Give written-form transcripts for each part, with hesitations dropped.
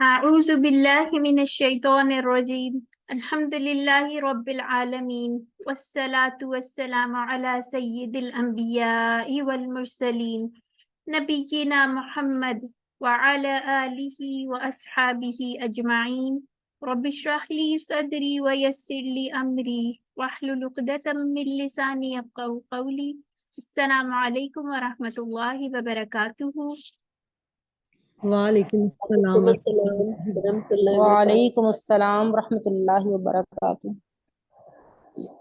अऊज़ु बिल्लाहि मिनश शैतानिर रजीम। अल्हम्दुलिल्लाहि रब्बिल आलमीन वस्सलातु वस्सलामु अला सय्यिदिल अंबियाइ वल मुरसलीन नबिय्यिना मुहम्मद व अला आलिहि व अस्हाबिहि अजमाइन। रब्बि इश्रह ली सदरी व यस्सिर ली अमरी वहलुल उक़दतम मिन लिसानी यफ़क़हू क़ौली। अस्सलामु अलैकुम व रहमतुल्लाहि व बरकातुहू। वालेकुम अस्सलाम वालेकुम अस्सलाम रहमतुल्लाहि व बरकातुहू।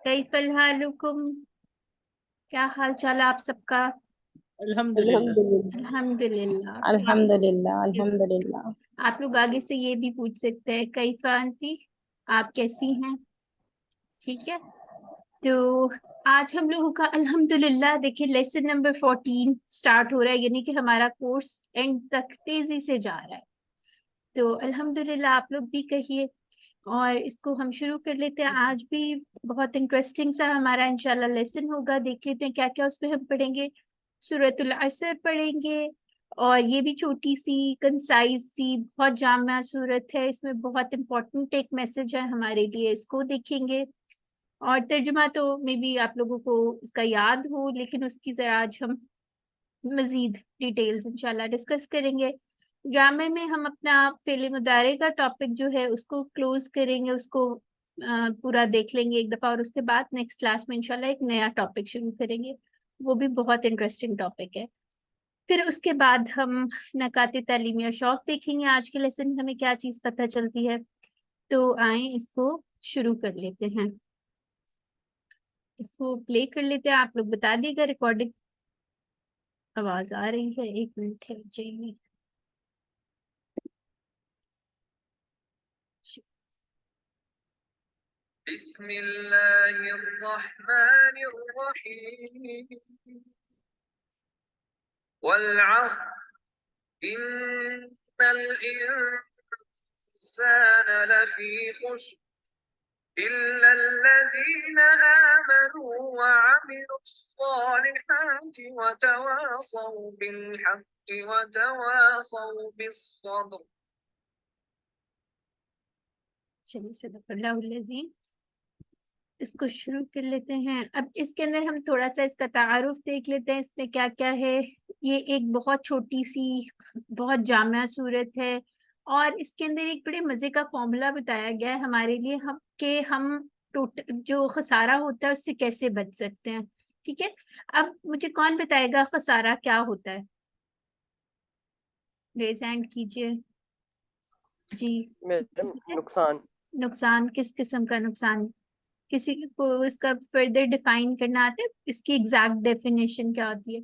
कैफ़ल हालुकुम, क्या हाल चाल आप सबका? अल्हम्दुलिल्लाह। अल्हम्दुलिल्लाह। अल्हम्दुलिल्लाह अल्हम्दुलिल्लाह। आप लोग आगे से ये भी पूछ सकते हैं, कैफ़ा आंटी, आप कैसी हैं? ठीक है। तो आज हम लोगों का अल्हम्दुलिल्लाह देखिए लेसन नंबर 14 स्टार्ट हो रहा है, यानी कि हमारा कोर्स एंड तक तेजी से जा रहा है। तो अल्हम्दुलिल्लाह आप लोग भी कहिए और इसको हम शुरू कर लेते हैं। आज भी बहुत इंटरेस्टिंग सा हमारा इंशाल्लाह लेसन होगा। देख लेते हैं क्या क्या उसमें हम पढ़ेंगे। सूरतुल असर पढ़ेंगे और ये भी छोटी सी कंसाइज सी बहुत जामा सूरत है, इसमें बहुत इंपॉर्टेंट एक मैसेज है हमारे लिए, इसको देखेंगे। और तर्जुमा तो मे बी आप लोगों को इसका याद हो, लेकिन उसकी जरा आज हम मजीद डिटेल्स इंशाल्लाह डिस्कस करेंगे। ग्रामर में हम अपना फेले मुदारे का टॉपिक जो है उसको क्लोज करेंगे, उसको पूरा देख लेंगे एक दफ़ा, और उसके बाद नेक्स्ट क्लास में इंशाल्लाह एक नया टॉपिक शुरू करेंगे, वो भी बहुत इंटरेस्टिंग टॉपिक है। फिर उसके बाद हम नकाते तालीमी और शौक देखेंगे, आज के लेसन में हमें क्या चीज़ पता चलती है। तो आए इसको शुरू कर लेते हैं, इसको प्ले कर लेते हैं। आप लोग बता दीजिएगा रिकॉर्डिंग आवाज आ रही है? एक मिनट है चाहिए। बिस्मिल्लाहिर्रहमानिर्रहीम। वल्अस्र इन्नल इंसाना लफी खुस्र इल्लल्लज़ीना आमनू व अमिलुस्सॉलिहाति व तवासौ बिलहक़्क़ि व तवासौ बिस्सब्र। चलिए सदक़ल्लाहुल अज़ीम, इसको शुरू कर लेते हैं। अब इसके अंदर हम थोड़ा सा इसका तारुफ देख लेते हैं, इसमें क्या क्या है। ये एक बहुत छोटी सी बहुत जामिया सूरत है और इसके अंदर एक बड़े मज़े का फॉर्मूला बताया गया है हमारे लिए, हम कि हम टोटल जो खसारा होता है उससे कैसे बच सकते हैं। ठीक है, अब मुझे कौन बताएगा खसारा क्या होता है? रेज हैंड कीजिए जी। मैडम नुकसान। नुकसान किस किस्म का नुकसान? किसी को इसका फर्दर डिफाइन करना आता है, इसकी एग्जैक्ट डेफिनेशन क्या होती है?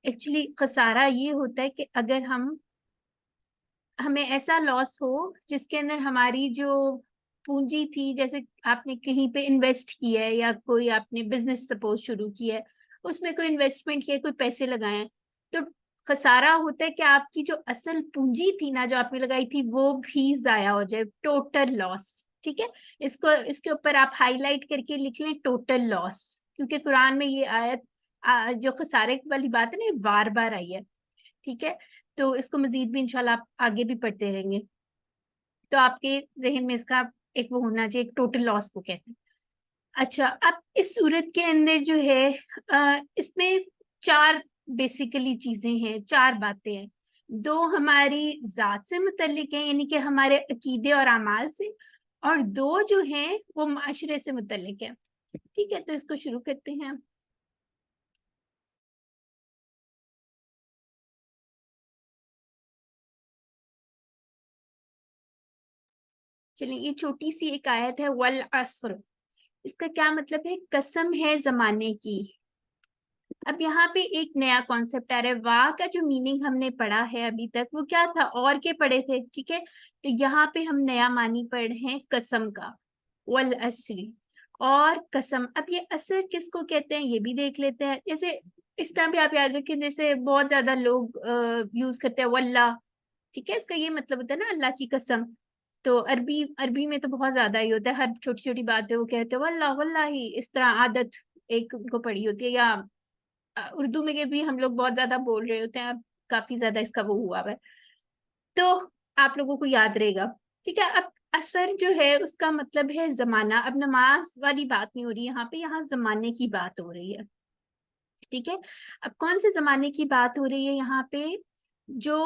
एक्चुअली खसारा ये होता है कि अगर हमें ऐसा लॉस हो जिसके अंदर हमारी जो पूंजी थी, जैसे आपने कहीं पे इन्वेस्ट किया है या कोई आपने बिजनेस सपोज शुरू किया है, उसमें कोई इन्वेस्टमेंट किया, कोई पैसे लगाए हैं, तो खसारा होता है कि आपकी जो असल पूंजी थी ना जो आपने लगाई थी वो भी जाया हो जाए, टोटल लॉस। ठीक है, इसको इसके ऊपर आप हाईलाइट करके लिख लें टोटल लॉस, क्योंकि कुरान में ये आयत जो खसारे वाली बात है ना, ये बार बार आई है। ठीक है, तो इसको मजीद भी इंशाल्लाह आप आगे भी पढ़ते रहेंगे, तो आपके जहन में इसका एक वो होना चाहिए, एक टोटल लॉस को कहते हैं। अच्छा, अब इस सूरत के अंदर जो है इसमें चार बेसिकली चीजें हैं, चार बातें हैं। दो हमारी जात से मुतल्लिक हैं, यानी कि हमारे अकीदे और अमाल से, और दो जो हैं वो माशरे से मुतल्लिक है। ठीक है, तो इसको शुरू करते हैं। चलिए, ये छोटी सी एक आयत है, वल अस्र, इसका क्या मतलब है? कसम है जमाने की। अब यहाँ पे एक नया कॉन्सेप्ट आ रहा है। वाह का जो मीनिंग हमने पढ़ा है अभी तक वो क्या था, और के पढ़े थे। ठीक है, तो यहाँ पे हम नया मानी पढ़ रहे हैं कसम का, वल अस्री, और कसम। अब ये असर किसको कहते हैं ये भी देख लेते हैं। जैसे इस तरह भी आप याद रखें, जैसे बहुत ज्यादा लोग यूज करते हैं वल्लाह। ठीक है, इसका ये मतलब होता है ना अल्लाह की कसम। तो अरबी अरबी में तो बहुत ज्यादा ही होता है, हर छोटी छोटी बातें वो कहते हैं वल्लाह वल्लाह ही, इस तरह आदत एक उनको पड़ी होती है। या उर्दू में के भी हम लोग बहुत ज्यादा बोल रहे होते हैं, अब काफी ज्यादा इसका वो हुआ है। तो आप लोगों को याद रहेगा। ठीक है, अब असर जो है उसका मतलब है जमाना। अब नमाज वाली बात नहीं हो रही यहाँ पे, यहाँ जमाने की बात हो रही है। ठीक है, अब कौन से जमाने की बात हो रही है यहाँ पे? जो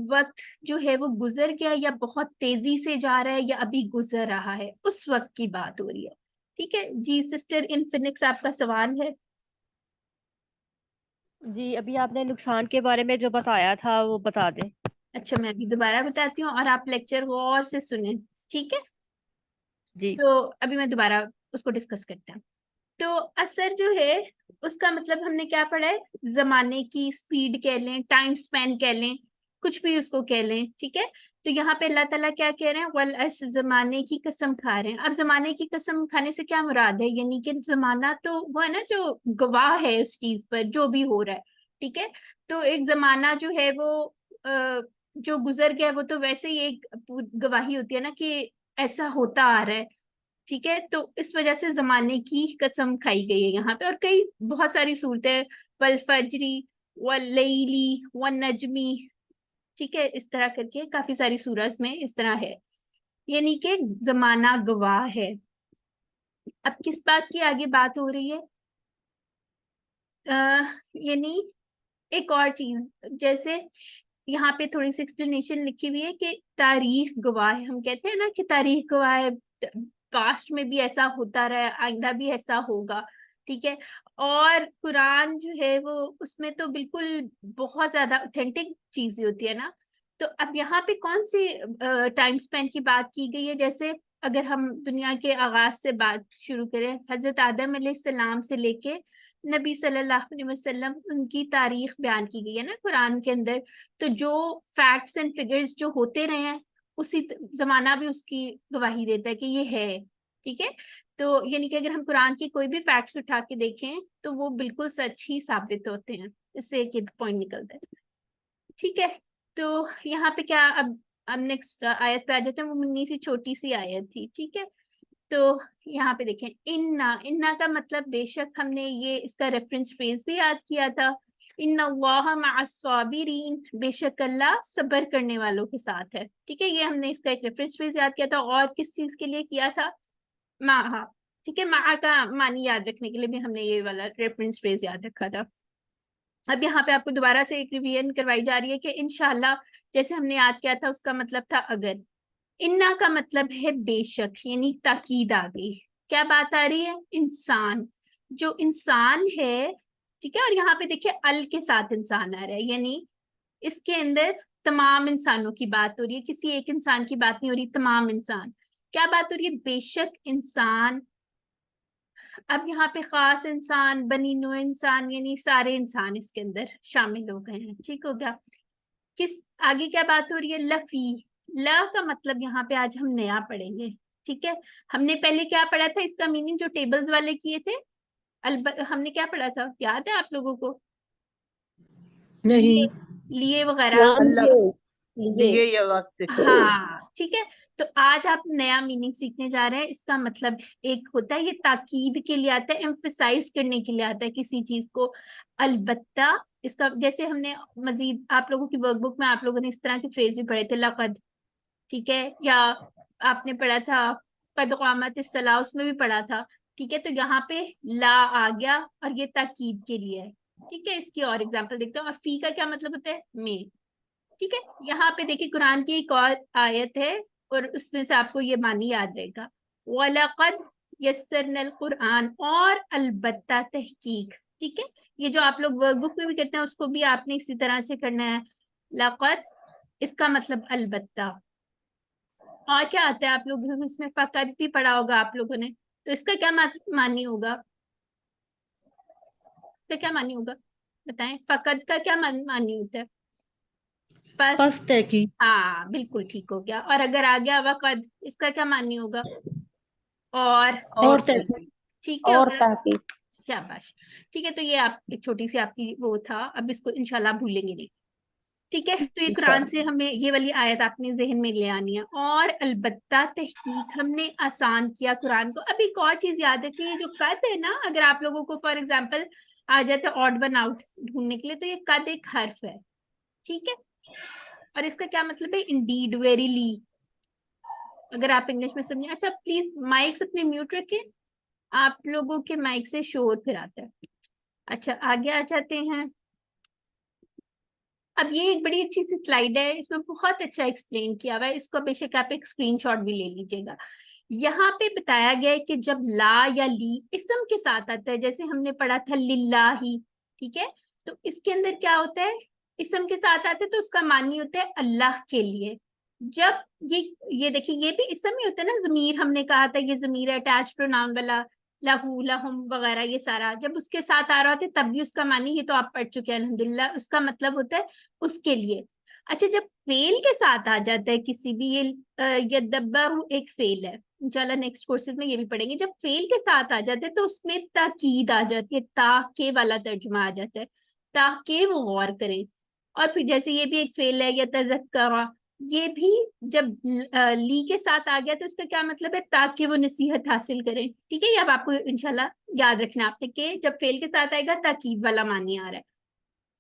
वक्त जो है वो गुजर गया या बहुत तेजी से जा रहा है या अभी गुजर रहा है, उस वक्त की बात हो रही है। ठीक है जी, सिस्टर इनफिनिक्स आपका सवाल है। जी, अभी आपने नुकसान के बारे में जो बताया था वो बता दें। अच्छा, मैं अभी दोबारा बताती हूँ और आप लेक्चर गौर से सुने। ठीक है, जी तो अभी मैं दोबारा उसको डिस्कस करते हैं। तो असर जो है उसका मतलब हमने क्या पढ़ा है? जमाने की स्पीड कह लें, टाइम स्पेन कह लें, कुछ भी उसको कह लें। ठीक है, तो यहाँ पे अल्लाह ताला क्या कह रहे हैं? वल अस, जमाने की कसम खा रहे हैं। अब जमाने की कसम खाने से क्या मुराद है? यानी कि जमाना तो वो है ना जो गवाह है उस चीज पर जो भी हो रहा है। ठीक है, तो एक जमाना जो है वो जो गुजर गया वो तो वैसे ही एक गवाही होती है ना कि ऐसा होता आ रहा है। ठीक है, तो इस वजह से जमाने की कसम खाई गई है यहाँ पे। और कई बहुत सारी सूरतें, वल फजरी वल लैली वन नजमी, ठीक है, इस तरह करके काफी सारी सूरत में इस तरह है, यानी कि जमाना गवाह है। अब किस बात की आगे बात हो रही है? यानी एक और चीज, जैसे यहाँ पे थोड़ी सी एक्सप्लेनेशन लिखी हुई है कि तारीख गवाह है। हम कहते हैं ना कि तारीख गवाह है, पास्ट में भी ऐसा होता रहा है, आइंदा भी ऐसा होगा। ठीक है, और कुरान जो है वो उसमें तो बिल्कुल बहुत ज्यादा ऑथेंटिक चीजें होती है ना। तो अब यहाँ पे कौन सी टाइम स्पेन की बात की गई है? जैसे अगर हम दुनिया के आगाज से बात शुरू करें, हजरत आदम अलैहिस्सलाम से लेके नबी सल्लल्लाहु अलैहि वसल्लम, उनकी तारीख बयान की गई है ना कुरान के अंदर। तो जो फैक्ट्स एंड फिगर्स जो होते रहे हैं, उसी जमाना भी उसकी गवाही देता है कि ये है। ठीक है, तो यानी कि अगर हम कुरान की कोई भी फैक्ट्स उठा के देखें तो वो बिल्कुल सच ही साबित होते हैं। इससे एक पॉइंट निकलता है। ठीक है, तो यहाँ पे क्या, अब नेक्स्ट आयत पे आ जाते हैं। वो मुन्नी सी छोटी सी आयत थी। ठीक है, तो यहाँ पे देखें, इन्ना, इन्ना का मतलब बेशक, हमने ये इसका रेफरेंस फ्रेज भी याद किया था। इन्नल्लाह मअस-साबिरीन, बेशक अल्लाह सब्र करने वालों के साथ है। ठीक है, ये हमने इसका एक रेफरेंस फ्रेज याद किया था। और किस चीज के लिए किया था? माहा। ठीक है, माहा का मानी याद रखने के लिए भी हमने ये वाला रेफरेंस फ्रेज याद रखा था। अब यहाँ पे आपको दोबारा से एक रिवीजन करवाई जा रही है कि इंशाल्लाह, जैसे हमने याद किया था उसका मतलब था अगर। इन्ना का मतलब है बेशक, यानी ताकीद आ गई। क्या बात आ रही है? इंसान, जो इंसान है। ठीक है, और यहाँ पे देखिए अल के साथ इंसान आ रहा है, यानी इसके अंदर तमाम इंसानों की बात हो रही है, किसी एक इंसान की बात नहीं हो रही, तमाम इंसान। क्या बात हो रही है? बेशक इंसान। अब यहाँ पे खास इंसान, बनी नो इंसान, यानी सारे इंसान इसके अंदर शामिल हो गए हैं। ठीक हो गया? किस आगे क्या बात हो रही है? लफी। ल का मतलब यहाँ पे आज हम नया पढ़ेंगे। ठीक है, हमने पहले क्या पढ़ा था? इसका मीनिंग जो टेबल्स वाले किए थे, हमने क्या पढ़ा था, याद है आप लोगों को? नहीं, लिए वगैरह। अल्लाह दिए या वास्ते। हाँ, ठीक है, तो आज आप नया मीनिंग सीखने जा रहे हैं। इसका मतलब एक होता है, ये ताकीद के लिए आता है, एम्फसाइज करने के लिए आता है किसी चीज को। अलबत्ता, इसका जैसे हमने मजीद आप लोगों की वर्कबुक में आप लोगों ने इस तरह के फ्रेज भी पढ़े थे, लक़द। ठीक है, या आपने पढ़ा था कद क़ामत सलाह, उसमें भी पढ़ा था। ठीक है, तो यहाँ पे ला आ गया और ये ताकीद के लिए है। ठीक है, इसकी और एग्जाम्पल देखते हैं। और फी का क्या मतलब होता है? में। ठीक है, यहाँ पे देखिए कुरान की एक और आयत है और उसमें से आपको ये मानी याद रहेगा, वलक़द यस्सरनल कुरान, और अलबत्ता तहकीक। ठीक है, ये जो आप लोग वर्कबुक में भी करते हैं उसको भी आपने इसी तरह से करना है। लक़द, इसका मतलब अलबत्ता। और क्या आता है आप लोगों को इसमें? फकद भी पढ़ा होगा आप लोगों ने, तो इसका क्या मानी होगा? इसका क्या मानी होगा बताएं? फकद का क्या मानी होता है? बस। तहकीक। हाँ, बिल्कुल ठीक हो गया। और अगर आ गया वक़द, इसका क्या मानी होगा? और तहकीक। ठीक है, हो और गया। तहकीक। शाबाश। ठीक है, तो ये आप एक छोटी सी आपकी वो था, अब इसको इंशाल्लाह भूलेंगे नहीं। ठीक है, तो ये कुरान से हमें ये वाली आयत आपने जहन में ले आनी है। और अलबत्ता तहकीक, हमने आसान किया कुरान को। अब एक और चीज याद है कि ये जो कद है ना, अगर आप लोगों को फॉर एग्जाम्पल आ जाता है ऑड वन आउट ढूंढने के लिए, तो ये कद एक हर्फ है। ठीक है, और इसका क्या मतलब है, इंडीड, वेरीली, अगर आप इंग्लिश में समझे। अच्छा प्लीज माइक्स अपने म्यूट रखें, आप लोगों के माइक से शोर फिर आता है। अच्छा आगे आ जाते हैं। अब ये एक बड़ी अच्छी सी स्लाइड है, इसमें बहुत अच्छा एक्सप्लेन किया हुआ है, इसको बेशक आप एक स्क्रीनशॉट भी ले लीजिएगा। यहाँ पे बताया गया है कि जब ला या ली इस्म के साथ आता है, जैसे हमने पढ़ा था लिल्लाही, ठीक है, तो इसके अंदर क्या होता है, इस्म के साथ आते हैं तो उसका मानी होता है अल्लाह के लिए। जब ये देखिए ये भी इस्म ही होता है ना, जमीर हमने कहा था ये जमीर है अटैच प्रोनाउन वाला, लहू लहुम वगैरह ये सारा जब उसके साथ आ रहा होता है तब भी उसका मानी, ये तो आप पढ़ चुके हैं अल्हम्दुलिल्लाह, उसका मतलब होता है उसके लिए। अच्छा जब फेल के साथ आ जाता है किसी भी, ये यदब्बरु एक फेल है, इंशाल्लाह नेक्स्ट कोर्सेज में ये भी पढ़ेंगे। जब फेल के साथ आ जाते हैं तो उसमें ताकीद आ जाती है, ताके वाला तर्जुमा आ जाता है, ताकि वो गौर करें। और फिर जैसे ये भी एक फेल है, यतज़क्करा, ये भी जब ली के साथ आ गया तो इसका क्या मतलब है, ताकि वो नसीहत हासिल करें। ठीक है, ये अब आपको इंशाल्लाह याद रखना आपने कि जब फेल के साथ आएगा ताकीद वाला मानी आ रहा है।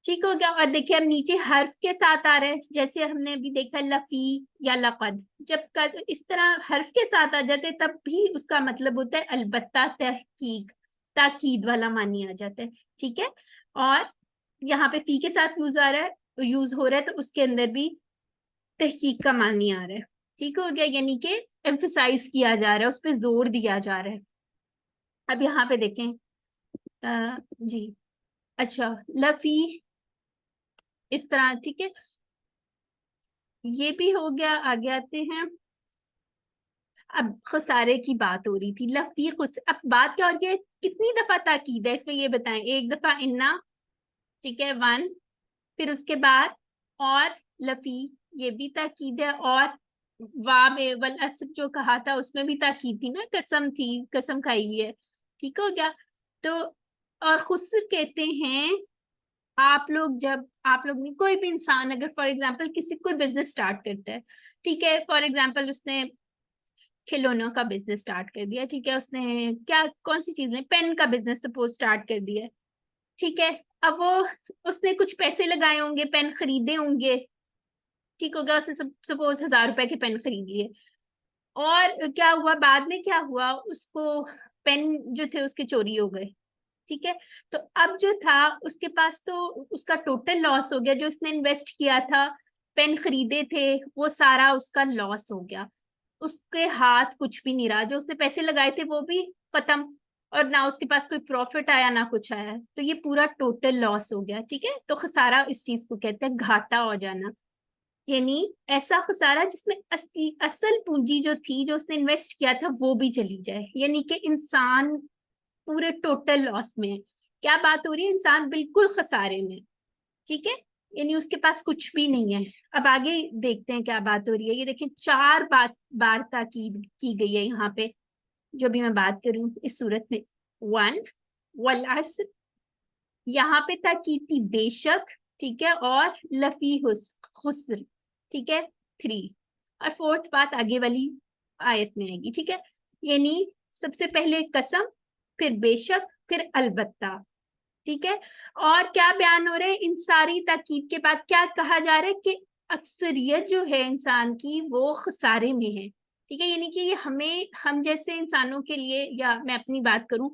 ठीक हो गया। और देखिए अब नीचे हर्फ के साथ आ रहा है, जैसे हमने अभी देखा लफी या लकद, जब इस तरह हर्फ के साथ आ जाते तब भी उसका मतलब होता है अलबत्ता, तहकीक, ताकीद वाला मानी आ जाता है। ठीक है, और यहाँ पे फी के साथ यूज हो रहा है तो उसके अंदर भी तहकीक का मानी आ रहा है। ठीक हो गया, यानी कि एम्फसाइज किया जा रहा है, उस पर जोर दिया जा रहा है। अब यहाँ पे देखें जी, अच्छा लफी इस तरह, ठीक है, ये भी हो गया। आगे आते हैं। अब खसारे की बात हो रही थी, लफी अब बात क्या हो रही है, कितनी दफा ताकीद है इसमें ये बताएं। एक दफा इन्ना, ठीक है, वन, फिर उसके बाद और लफी, ये भी ताकीद है, और वाब वल असर जो कहा था उसमें भी ताकीद थी ना, कसम थी, कसम खाई हुई है। ठीक हो गया। तो और खुसर कहते हैं, आप लोग नहीं, कोई भी इंसान अगर फॉर एग्जांपल किसी कोई बिजनेस स्टार्ट करता है, ठीक है, फॉर एग्जांपल उसने खिलौनों का बिजनेस स्टार्ट कर दिया, ठीक है, उसने क्या कौन सी चीज ने, पेन का बिजनेस सपोज स्टार्ट कर दिया है, ठीक है, अब वो उसने कुछ पैसे लगाए होंगे, पेन खरीदे होंगे, ठीक हो गया, उसने सपोज 1000 रुपए के पेन खरीद लिए, और क्या हुआ बाद में, क्या हुआ, उसको पेन जो थे उसके चोरी हो गए। ठीक है, तो अब जो था उसके पास तो उसका टोटल लॉस हो गया, जो उसने इन्वेस्ट किया था, पेन खरीदे थे, वो सारा उसका लॉस हो गया, उसके हाथ कुछ भी नहीं रहा, जो उसने पैसे लगाए थे वो भी खत्म, और ना उसके पास कोई प्रॉफिट आया ना कुछ आया, तो ये पूरा टोटल लॉस हो गया। ठीक है, तो खसारा इस चीज को कहते हैं, घाटा हो जाना, यानी ऐसा खसारा जिसमें असली असल पूंजी जो थी, जो उसने इन्वेस्ट किया था, वो भी चली जाए, यानी कि इंसान पूरे टोटल लॉस में है। क्या बात हो रही है, इंसान बिल्कुल खसारे में। ठीक है, यानी उसके पास कुछ भी नहीं है। अब आगे देखते हैं क्या बात हो रही है। ये देखिए 4 बार ताकीद की गई है यहाँ पे, जो भी मैं बात करूं इस सूरत में। वन, वल अस्र, यहाँ पे ताकीद थी बेशक, ठीक है, और लफी खुस्र, ठीक है, 3, और फोर्थ बात आगे वाली आयत में आएगी। ठीक है, यानी सबसे पहले कसम, फिर बेशक, फिर अलबत्ता। ठीक है, और क्या बयान हो रहा है, इन सारी ताकीद के बाद क्या कहा जा रहा है कि अक्सरियत जो है इंसान की वो खसारे में है। ठीक है, यानी कि ये हम जैसे इंसानों के लिए, या मैं अपनी बात करूं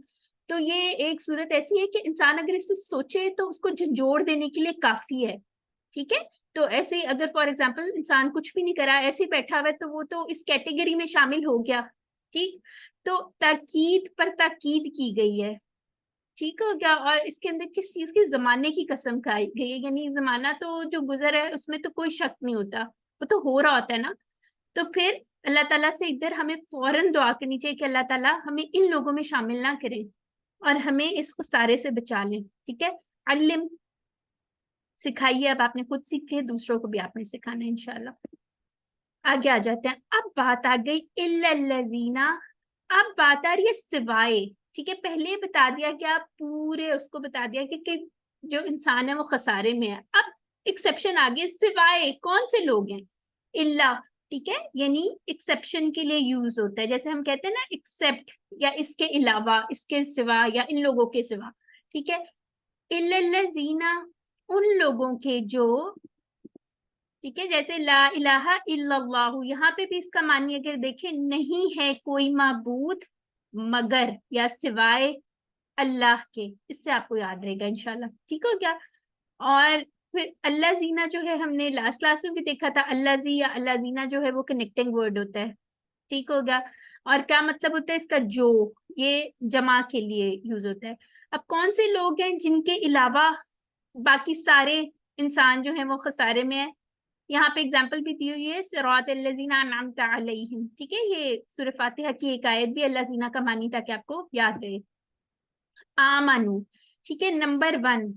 तो ये एक सूरत ऐसी है कि इंसान अगर इसे सोचे तो उसको झंझोड़ देने के लिए काफी है। ठीक है, तो ऐसे ही अगर फॉर एग्जाम्पल इंसान कुछ भी नहीं करा, ऐसे ही बैठा हुआ है, तो वो तो इस कैटेगरी में शामिल हो गया। ठीक, तो ताकीद पर ताकीद की गई है। ठीक हो गया, और इसके अंदर किस चीज की, जमाने की कसम खाई गई है, यानी जमाना तो जो गुजर है उसमें तो कोई शक नहीं होता, वो तो हो रहा होता है ना। तो फिर अल्लाह ताला से इधर हमें फौरन दुआ करनी चाहिए कि अल्लाह ताला हमें इन लोगों में शामिल ना करें और हमें इस सारे से बचा लें। ठीक है, अल्लिम, सिखाइए, अब आपने खुद सीखे, दूसरों को भी आपने सिखाना है इंशाल्लाह। आगे आ जाते हैं। अब बात आ गई इल्लल्लज़ीना, अब बात आ रही है सिवाय। ठीक है, पहले बता दिया क्या, पूरे उसको बता दिया कि जो इंसान है वो खसारे में है। अब एक्सेप्शन आ गए, सिवाय कौन से लोग हैं, इल्ला, ठीक है, यानी एक्सेप्शन के लिए यूज होता है, जैसे हम कहते हैं ना एक्सेप्ट, या इसके अलावा, इसके सिवा, या इन लोगों के सिवा। ठीक है, इल्लल्लज़ीना, उन लोगों के जो ठीक है, जैसे ला इलाहा इल्लल्लाहु, यहाँ पे भी इसका मानी अगर देखें, नहीं है कोई माबूद मगर या सिवाय अल्लाह के। इससे आपको याद रहेगा इंशाल्लाह, ठीक हो गया। और फिर अल्लाह जीना जो है, हमने लास्ट क्लास में भी देखा था, अल्लाह जी या अल्लाह जीना जो है वो कनेक्टिंग वर्ड होता है, ठीक हो गया। और क्या मतलब होता है इसका, जो, ये जमा के लिए यूज होता है। अब कौन से लोग हैं जिनके अलावा बाकी सारे इंसान जो है वो खसारे में है, यहाँ पे एग्जाम्पल भी दी हुई है, सिरातल लज़ीना अनअमता अलैहिम, ठीक है। ये सूरह फातिहा की एक आयत भी अल्लाह जीना का मानी, ताकि आपको याद रहे। आमनु, ठीक है, नंबर 1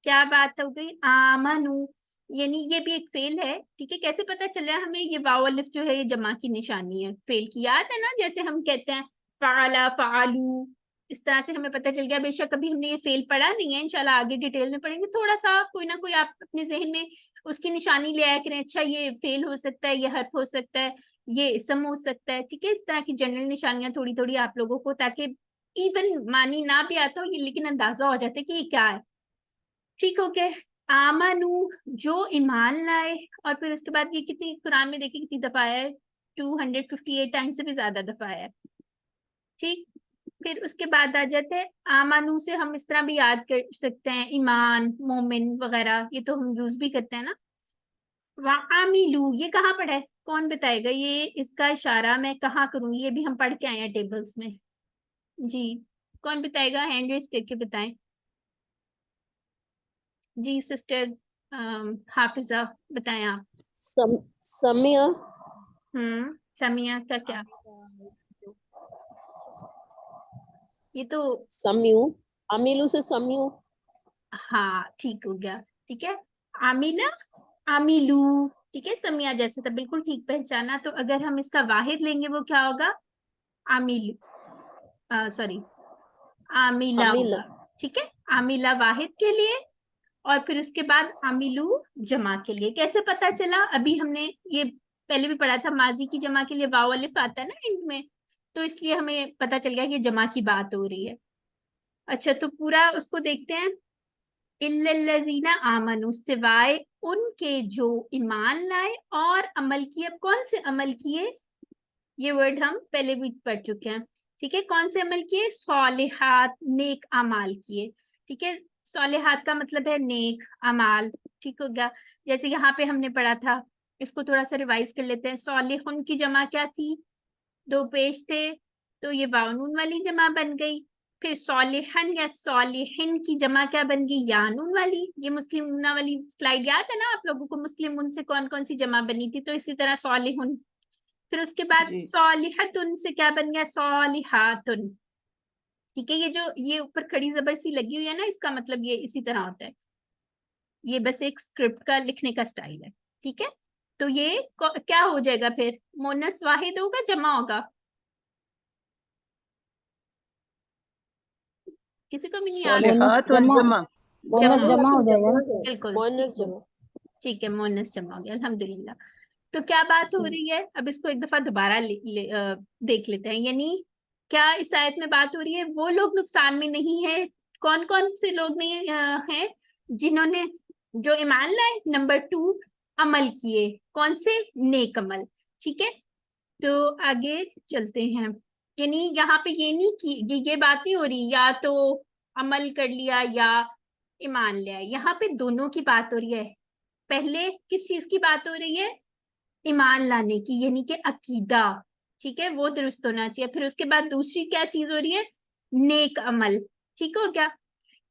क्या बात हो गई, आमनु, यानी ये भी एक फेल है, ठीक है। कैसे पता चल रहा है हमें, ये वाव अलिफ जो है ये जमा की निशानी है फेल की, याद है ना, जैसे हम कहते हैं फाला फालू, इस तरह से हमें पता चल गया। बेशक अभी हमने ये फेल पढ़ा नहीं है, इंशाल्लाह आगे डिटेल में पढ़ेंगे। थोड़ा सा कोई ना कोई आप अपने जहन में उसकी निशानी ले आया करें, अच्छा ये फेल हो सकता है, ये हर्फ हो सकता है, ये इसम हो सकता है, ठीक है। इस तरह की जनरल निशानियां थोड़ी थोड़ी आप लोगों को, ताकि इवन मानी ना भी आता हो ये, लेकिन अंदाजा हो जाता है कि ये क्या है, ठीक हो गया। आमनु, जो ईमान लाए, और फिर उसके बाद ये कितनी कुरान में देखिए कितनी दफा है, 258 टाइम से भी ज्यादा दफा है, ठीक। फिर उसके बाद आ जाते हैं आमानु, से हम इस तरह भी याद कर सकते हैं, ईमान, मोमिन वगैरह, ये तो हम यूज भी करते हैं ना। वामिलू, ये कहाँ पढ़ा है, कौन बताएगा, ये इसका इशारा मैं कहाँ करूंगी, ये भी हम पढ़ के आए हैं टेबल्स में जी। कौन बताएगा, हैंड रेज करके बताएं जी। सिस्टर हाफिजा बताएं आप। समिया समिया का क्या, ये तो, सम्यू, अमीलू से सम्यू। हाँ ठीक हो गया, ठीक है। आमिला, आमिलू, ठीक है, समिया जैसे था, बिल्कुल ठीक पहचाना। तो अगर हम इसका वाहिद लेंगे वो क्या होगा, आमिलू, सॉरी आमिला अमीला। होगा, ठीक है। आमिला वाहिद के लिए, और फिर उसके बाद आमिलू जमा के लिए। कैसे पता चला, अभी हमने ये पहले भी पढ़ा था, माजी की जमा के लिए वाव अलिफ आता है ना एंड में, तो इसलिए हमें पता चल गया कि जमा की बात हो रही है। अच्छा, तो पूरा उसको देखते हैं। इल्लल्लज़ीना आमनु, सिवाय उनके जो ईमान लाए और अमल किए। अब कौन से अमल किए, ये वर्ड हम पहले भी पढ़ चुके हैं, ठीक है। कौन से अमल किए, सालिहात, नेक अमाल किए, ठीक है। सालिहात का मतलब है नेक अमाल, ठीक हो गया। जैसे यहाँ पे हमने पढ़ा था, इसको थोड़ा सा रिवाइज कर लेते हैं। सालिहुन की जमा क्या थी, 2 पेश थे, तो ये वाउनून वाली जमा बन गई। फिर सालिहन या सालिहिन की जमा क्या बन गई, यानून वाली। ये मुस्लिम नूना वाली स्लाइड याद है ना आप लोगों को, मुस्लिम उन से कौन कौन सी जमा बनी थी, तो इसी तरह सालिहुन। फिर उसके बाद सालिहतुन से क्या बन गया, सालिहातुन, ठीक है। ये जो ये ऊपर खड़ी जबर सी लगी हुई है ना, इसका मतलब ये इसी तरह होता है, ये बस एक स्क्रिप्ट का लिखने का स्टाइल है, ठीक है। तो ये क्या हो जाएगा फिर, मोनस वाहिद होगा, जमा होगा, किसी को भी नहीं याद, सालिहात और जमा। बोनस जमा हो जाएगा ना। बिल्कुल मोनस जमा। ठीक है, मोनस जमा हो गया, अल्हम्दुलिल्लाह। तो क्या बात हो रही है, अब इसको एक दफा दोबारा देख लेते हैं। यानी क्या इस आयत में बात हो रही है, वो लोग नुकसान में नहीं है। कौन कौन से लोग नहीं हैं, जिन्होंने, जो ईमान लाए, नंबर 2 अमल किए, कौन से, नेक अमल, ठीक है। तो आगे चलते हैं। यानी यहाँ पे ये नहीं कि ये बात नहीं हो रही या तो अमल कर लिया या ईमान लिया, यहाँ पे दोनों की बात हो रही है। पहले किस चीज की बात हो रही है, ईमान लाने की, यानी कि अकीदा, ठीक है, वो दुरुस्त होना चाहिए। फिर उसके बाद दूसरी क्या चीज हो रही है, नेक अमल, ठीक हो गया।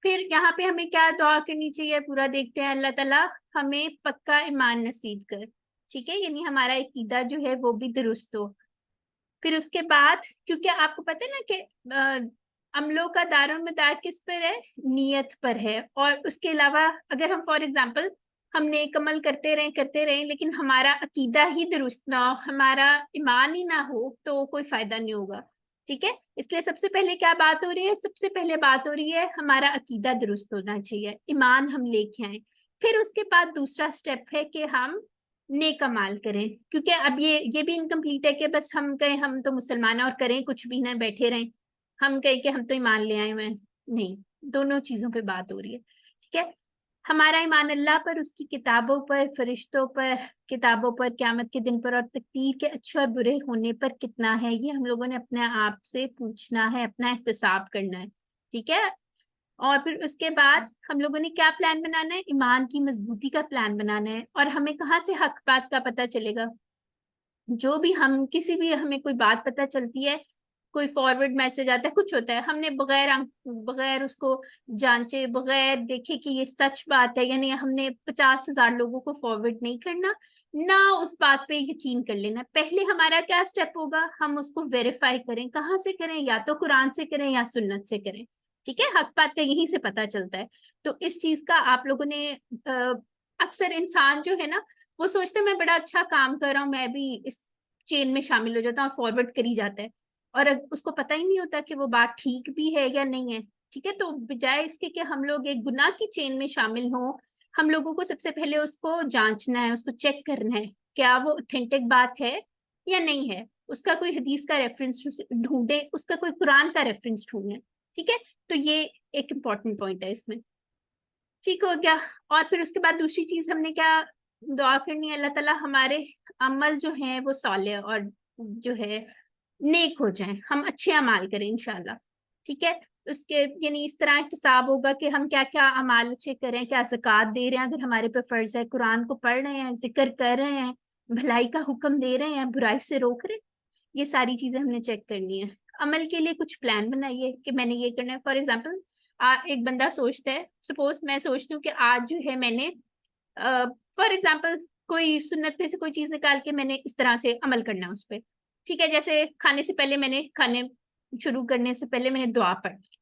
फिर यहाँ पे हमें क्या दुआ करनी चाहिए, पूरा देखते हैं। अल्लाह ताला हमें पक्का ईमान नसीब कर, ठीक है, यानी हमारा अकीदा जो है वो भी दुरुस्त हो। फिर उसके बाद, क्योंकि आपको पता है ना कि अमलों का दारोमदार किस पर है, नियत पर है। और उसके अलावा अगर हम फॉर एग्जांपल हम नेक अमल करते रहें लेकिन हमारा अकीदा ही दुरुस्त ना हो, हमारा ईमान ही ना हो, तो कोई फायदा नहीं होगा, ठीक है। इसलिए सबसे पहले क्या बात हो रही है, सबसे पहले बात हो रही है हमारा अकीदा दुरुस्त होना चाहिए, ईमान हम लेके आए। फिर उसके बाद दूसरा स्टेप है कि हम नेक अमाल करें, क्योंकि अब ये भी इनकम्प्लीट है कि बस हम कहें हम तो मुसलमान हैं और करें कुछ भी ना, बैठे रहें, हम कहें कि हम तो ईमान ले आए हुए हैं, नहीं, दोनों चीजों पे बात हो रही है, ठीक है। हमारा ईमान अल्लाह पर, उसकी किताबों पर, फरिश्तों पर, किताबों पर, क़यामत के दिन पर और तकदीर के अच्छे और बुरे होने पर कितना है, ये हम लोगों ने अपने आप से पूछना है, अपना एहतिसाब करना है। ठीक है। और फिर उसके बाद हम लोगों ने क्या प्लान बनाना है, ईमान की मजबूती का प्लान बनाना है। और हमें कहाँ से हक बात का पता चलेगा, जो भी हम किसी भी हमें कोई बात पता चलती है, कोई फॉरवर्ड मैसेज आता है, कुछ होता है, हमने बगैर उसको जांचे, बगैर देखे कि ये सच बात है या नहीं, हमने 50,000 लोगों को फॉरवर्ड नहीं करना, ना उस बात पे यकीन कर लेना। पहले हमारा क्या स्टेप होगा, हम उसको वेरीफाई करें। कहाँ से करें, या तो कुरान से करें या सुन्नत से करें। ठीक है, हक बात का यहीं से पता चलता है। तो इस चीज का आप लोगों ने अक्सर इंसान जो है ना, वो सोचते हैं मैं बड़ा अच्छा काम कर रहा हूँ, मैं भी इस चेन में शामिल हो जाता हूँ, फॉरवर्ड करी जाता है, और उसको पता ही नहीं होता कि वो बात ठीक भी है या नहीं है। ठीक है, तो बजाय इसके कि हम लोग एक गुनाह की चेन में शामिल हों, हम लोगों को सबसे पहले उसको जांचना है, उसको चेक करना है, क्या वो ऑथेंटिक बात है या नहीं है। उसका कोई हदीस का रेफरेंस ढूंढे, उसका कोई कुरान का रेफरेंस ढूंढे। ठीक है, तो ये एक इम्पॉर्टेंट पॉइंट है इसमें। ठीक हो गया। और फिर उसके बाद दूसरी चीज हमने क्या दुआ करनी है, अल्लाह ताला हमारे अमल जो है वो साले और जो है नेक हो जाए, हम अच्छे अमाल करें इंशाल्लाह। ठीक है, उसके यानी इस तरह हिसाब होगा कि हम क्या क्या अमाल अच्छे करें, क्या ज़कात दे रहे हैं अगर हमारे पे फर्ज है, कुरान को पढ़ रहे हैं, जिक्र कर रहे हैं, भलाई का हुक्म दे रहे हैं, बुराई से रोक रहे हैं। ये सारी चीजें हमने चेक करनी है। अमल के लिए कुछ प्लान बनाइए कि मैंने ये करना है। फॉर एग्जाम्पल, एक बंदा सोचता है, सपोज मैं सोचती हूँ कि आज जो है मैंने फॉर एग्जाम्पल कोई सुन्नत में से कोई चीज निकाल के मैंने इस तरह से अमल करना है उस पर। ठीक है, जैसे खाने से पहले मैंने, खाने शुरू करने से पहले मैंने दुआ पढ़ी,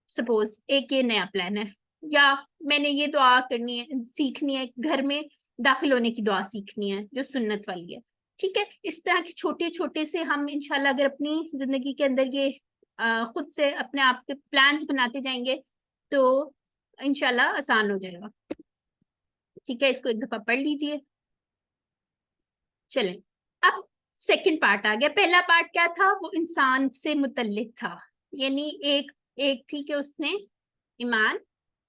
सपोज एक ये नया प्लान है। या मैंने ये दुआ करनी है, सीखनी है, घर में दाखिल होने की दुआ सीखनी है जो सुन्नत वाली है। ठीक है, इस तरह के छोटे छोटे से हम इंशाल्लाह अगर अपनी जिंदगी के अंदर ये खुद से अपने आप के प्लान्स बनाते जाएंगे तो इंशाल्लाह आसान हो जाएगा। ठीक है, इसको एक दफा पढ़ लीजिए। चलें, अब सेकंड पार्ट आ गया। पहला पार्ट क्या था, वो इंसान से मुतल्लिक था, यानी एक एक थी कि उसने ईमान,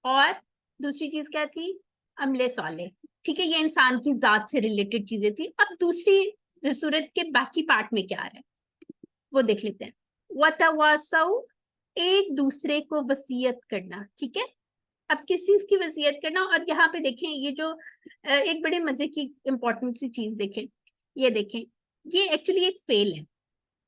और दूसरी चीज क्या थी, अमले साले। ठीक है, ये इंसान की जात से रिलेटेड चीजें थी। अब दूसरी सूरत के बाकी पार्ट में क्या आ रहा है वो देख लेते हैं। वतवासौ, एक दूसरे को वसीयत करना। ठीक है, अब किस चीज की वसीयत करना, और यहाँ पे देखें ये जो एक बड़े मजे की इंपॉर्टेंट सी चीज देखें, ये देखें, ये एक्चुअली एक फेल है।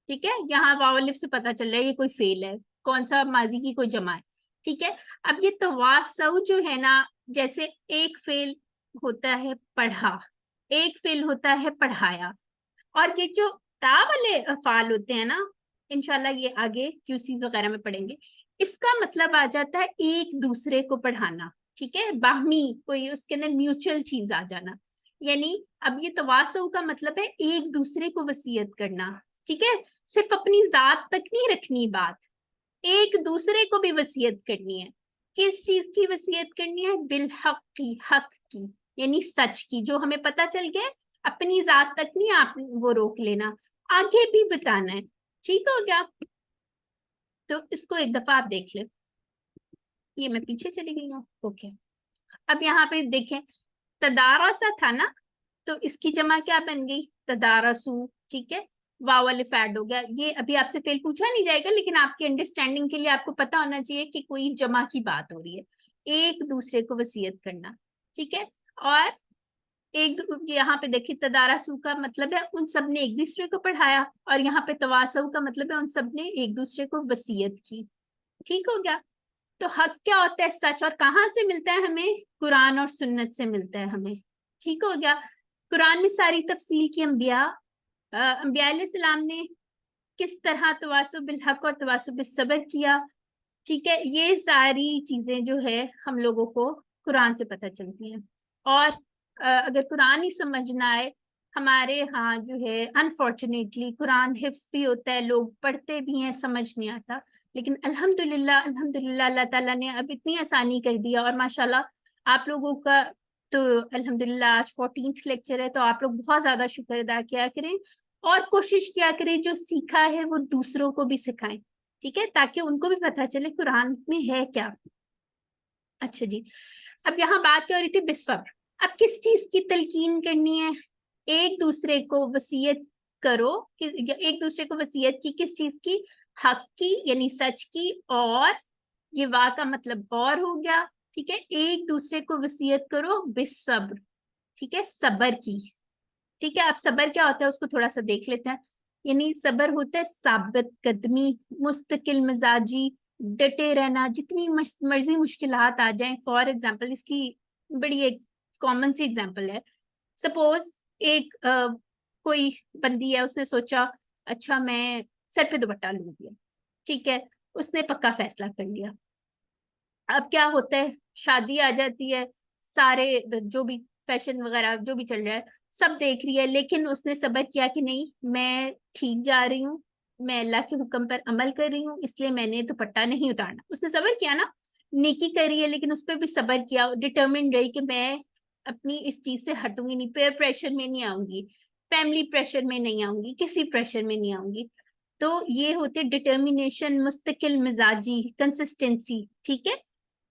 ठीक है, यहाँ वाव अलिफ से पता चल रहा है ये कोई फेल है, कौन सा, माजी की कोई जमा है। ठीक है, अब ये तवासौ जो है ना, जैसे एक फेल होता है पढ़ा, एक फेल होता है पढ़ाया, और ये जो ता वाले अफाल होते हैं ना, इंशाल्लाह ये आगे क्यूसीज वगैरह में पढ़ेंगे, इसका मतलब आ जाता है एक दूसरे को पढ़ाना। ठीक है, बाहमी कोई उसके अंदर म्यूचुअल चीज आ जाना, यानी अब ये तवासौ का मतलब है एक दूसरे को वसीयत करना। ठीक है, सिर्फ अपनी जात तक नहीं रखनी बात, एक दूसरे को भी वसीयत करनी है। किस चीज की वसीयत करनी है, बिलहक की, हक की, यानी सच की, जो हमें पता चल गया, अपनी जात तक नहीं आप वो रोक लेना, आगे भी बताना है। ठीक हो गया, तो इसको एक दफा आप देख ले। ये मैं पीछे चली गई हूँ, ओके। अब यहाँ पे देखें, तदारसा था ना, तो इसकी जमा क्या बन गई, तदारसू। ठीक है, वाव अलिफ ऐड हो गया। ये अभी आपसे फेल पूछा नहीं जाएगा, लेकिन आपकी अंडरस्टैंडिंग के लिए आपको पता होना चाहिए कि कोई जमा की बात हो रही है, एक दूसरे को वसीयत करना। ठीक है, और एक यहाँ पे देखिए, तदारसू का मतलब है उन सब ने एक दूसरे को पढ़ाया, और यहाँ पे तवासऊ का मतलब है उन सब ने एक दूसरे को वसीयत की। ठीक हो गया, तो हक क्या होता है, सच, और कहाँ से मिलता है हमें, कुरान और सुन्नत से मिलता है हमें। ठीक हो गया, कुरान में सारी तफसील की अंबिया अलैहिस्सलाम ने किस तरह तवासु बिल हक और तवासु बिल सब्र किया। ठीक है, ये सारी चीजें जो है हम लोगों को कुरान से पता चलती हैं। और अगर कुरान ही समझ ना आए, हमारे यहाँ जो है अनफॉर्चुनेटली कुरान हिफ्स भी होता है, लोग पढ़ते भी हैं, समझ नहीं आता, लेकिन अल्हम्दुलिल्लाह अल्हम्दुलिल्लाह अल्लाह ताला ने अब इतनी आसानी कर दिया, और माशाल्लाह आप लोगों का तो अल्हम्दुलिल्लाह आज 14th लेक्चर है, तो आप लोग बहुत ज्यादा शुक्र अदा किया करें, और कोशिश किया करें जो सीखा है वो दूसरों को भी सिखाएं। ठीक है, ताकि उनको भी पता चले कुरान में है क्या। अच्छा जी, अब यहाँ बात क्या हो रही थी, बिस्सब्र। अब किस चीज की तलकीन करनी है, एक दूसरे को वसीयत करो कि एक दूसरे को वसीयत की, किस चीज की, हक की यानी सच की, और ये वाह का मतलब और हो गया, ठीक है, एक दूसरे को वसीयत करो बिस्सब्र, ठीक है, सबर की। ठीक है, अब सबर क्या होता है उसको थोड़ा सा देख लेते हैं। यानी सबर होता है साबित कदमी, मुस्तकिल मिजाजी, डटे रहना, जितनी मर्जी मुश्किलात आ जाएं। फॉर एग्जाम्पल, इसकी बड़ी एक कॉमन सी एग्जाम्पल है। सपोज एक कोई बंदी है, उसने सोचा अच्छा मैं सर पे दुपट्टा लूंगी, ठीक है, उसने पक्का फैसला कर लिया। अब क्या होता है, शादी आ जाती है, सारे जो भी फैशन वगैरह जो भी चल रहा है सब देख रही है, लेकिन उसने सब्र किया कि नहीं मैं ठीक जा रही हूँ, मैं अल्लाह के हुक्म पर अमल कर रही हूँ, इसलिए मैंने दुपट्टा नहीं उतारना। उसने सब्र किया ना, नेकी करी है, लेकिन उस पर भी सब्र किया, डिटर्मिन रही कि मैं अपनी इस चीज से हटूंगी नहीं, पेयर प्रेशर में नहीं आऊंगी, फैमिली प्रेशर में नहीं आऊंगी, किसी प्रेशर में नहीं आऊंगी। तो ये होते डिटर्मिनेशन, मुस्तकिल मिजाजी, कंसिस्टेंसी, ठीक है,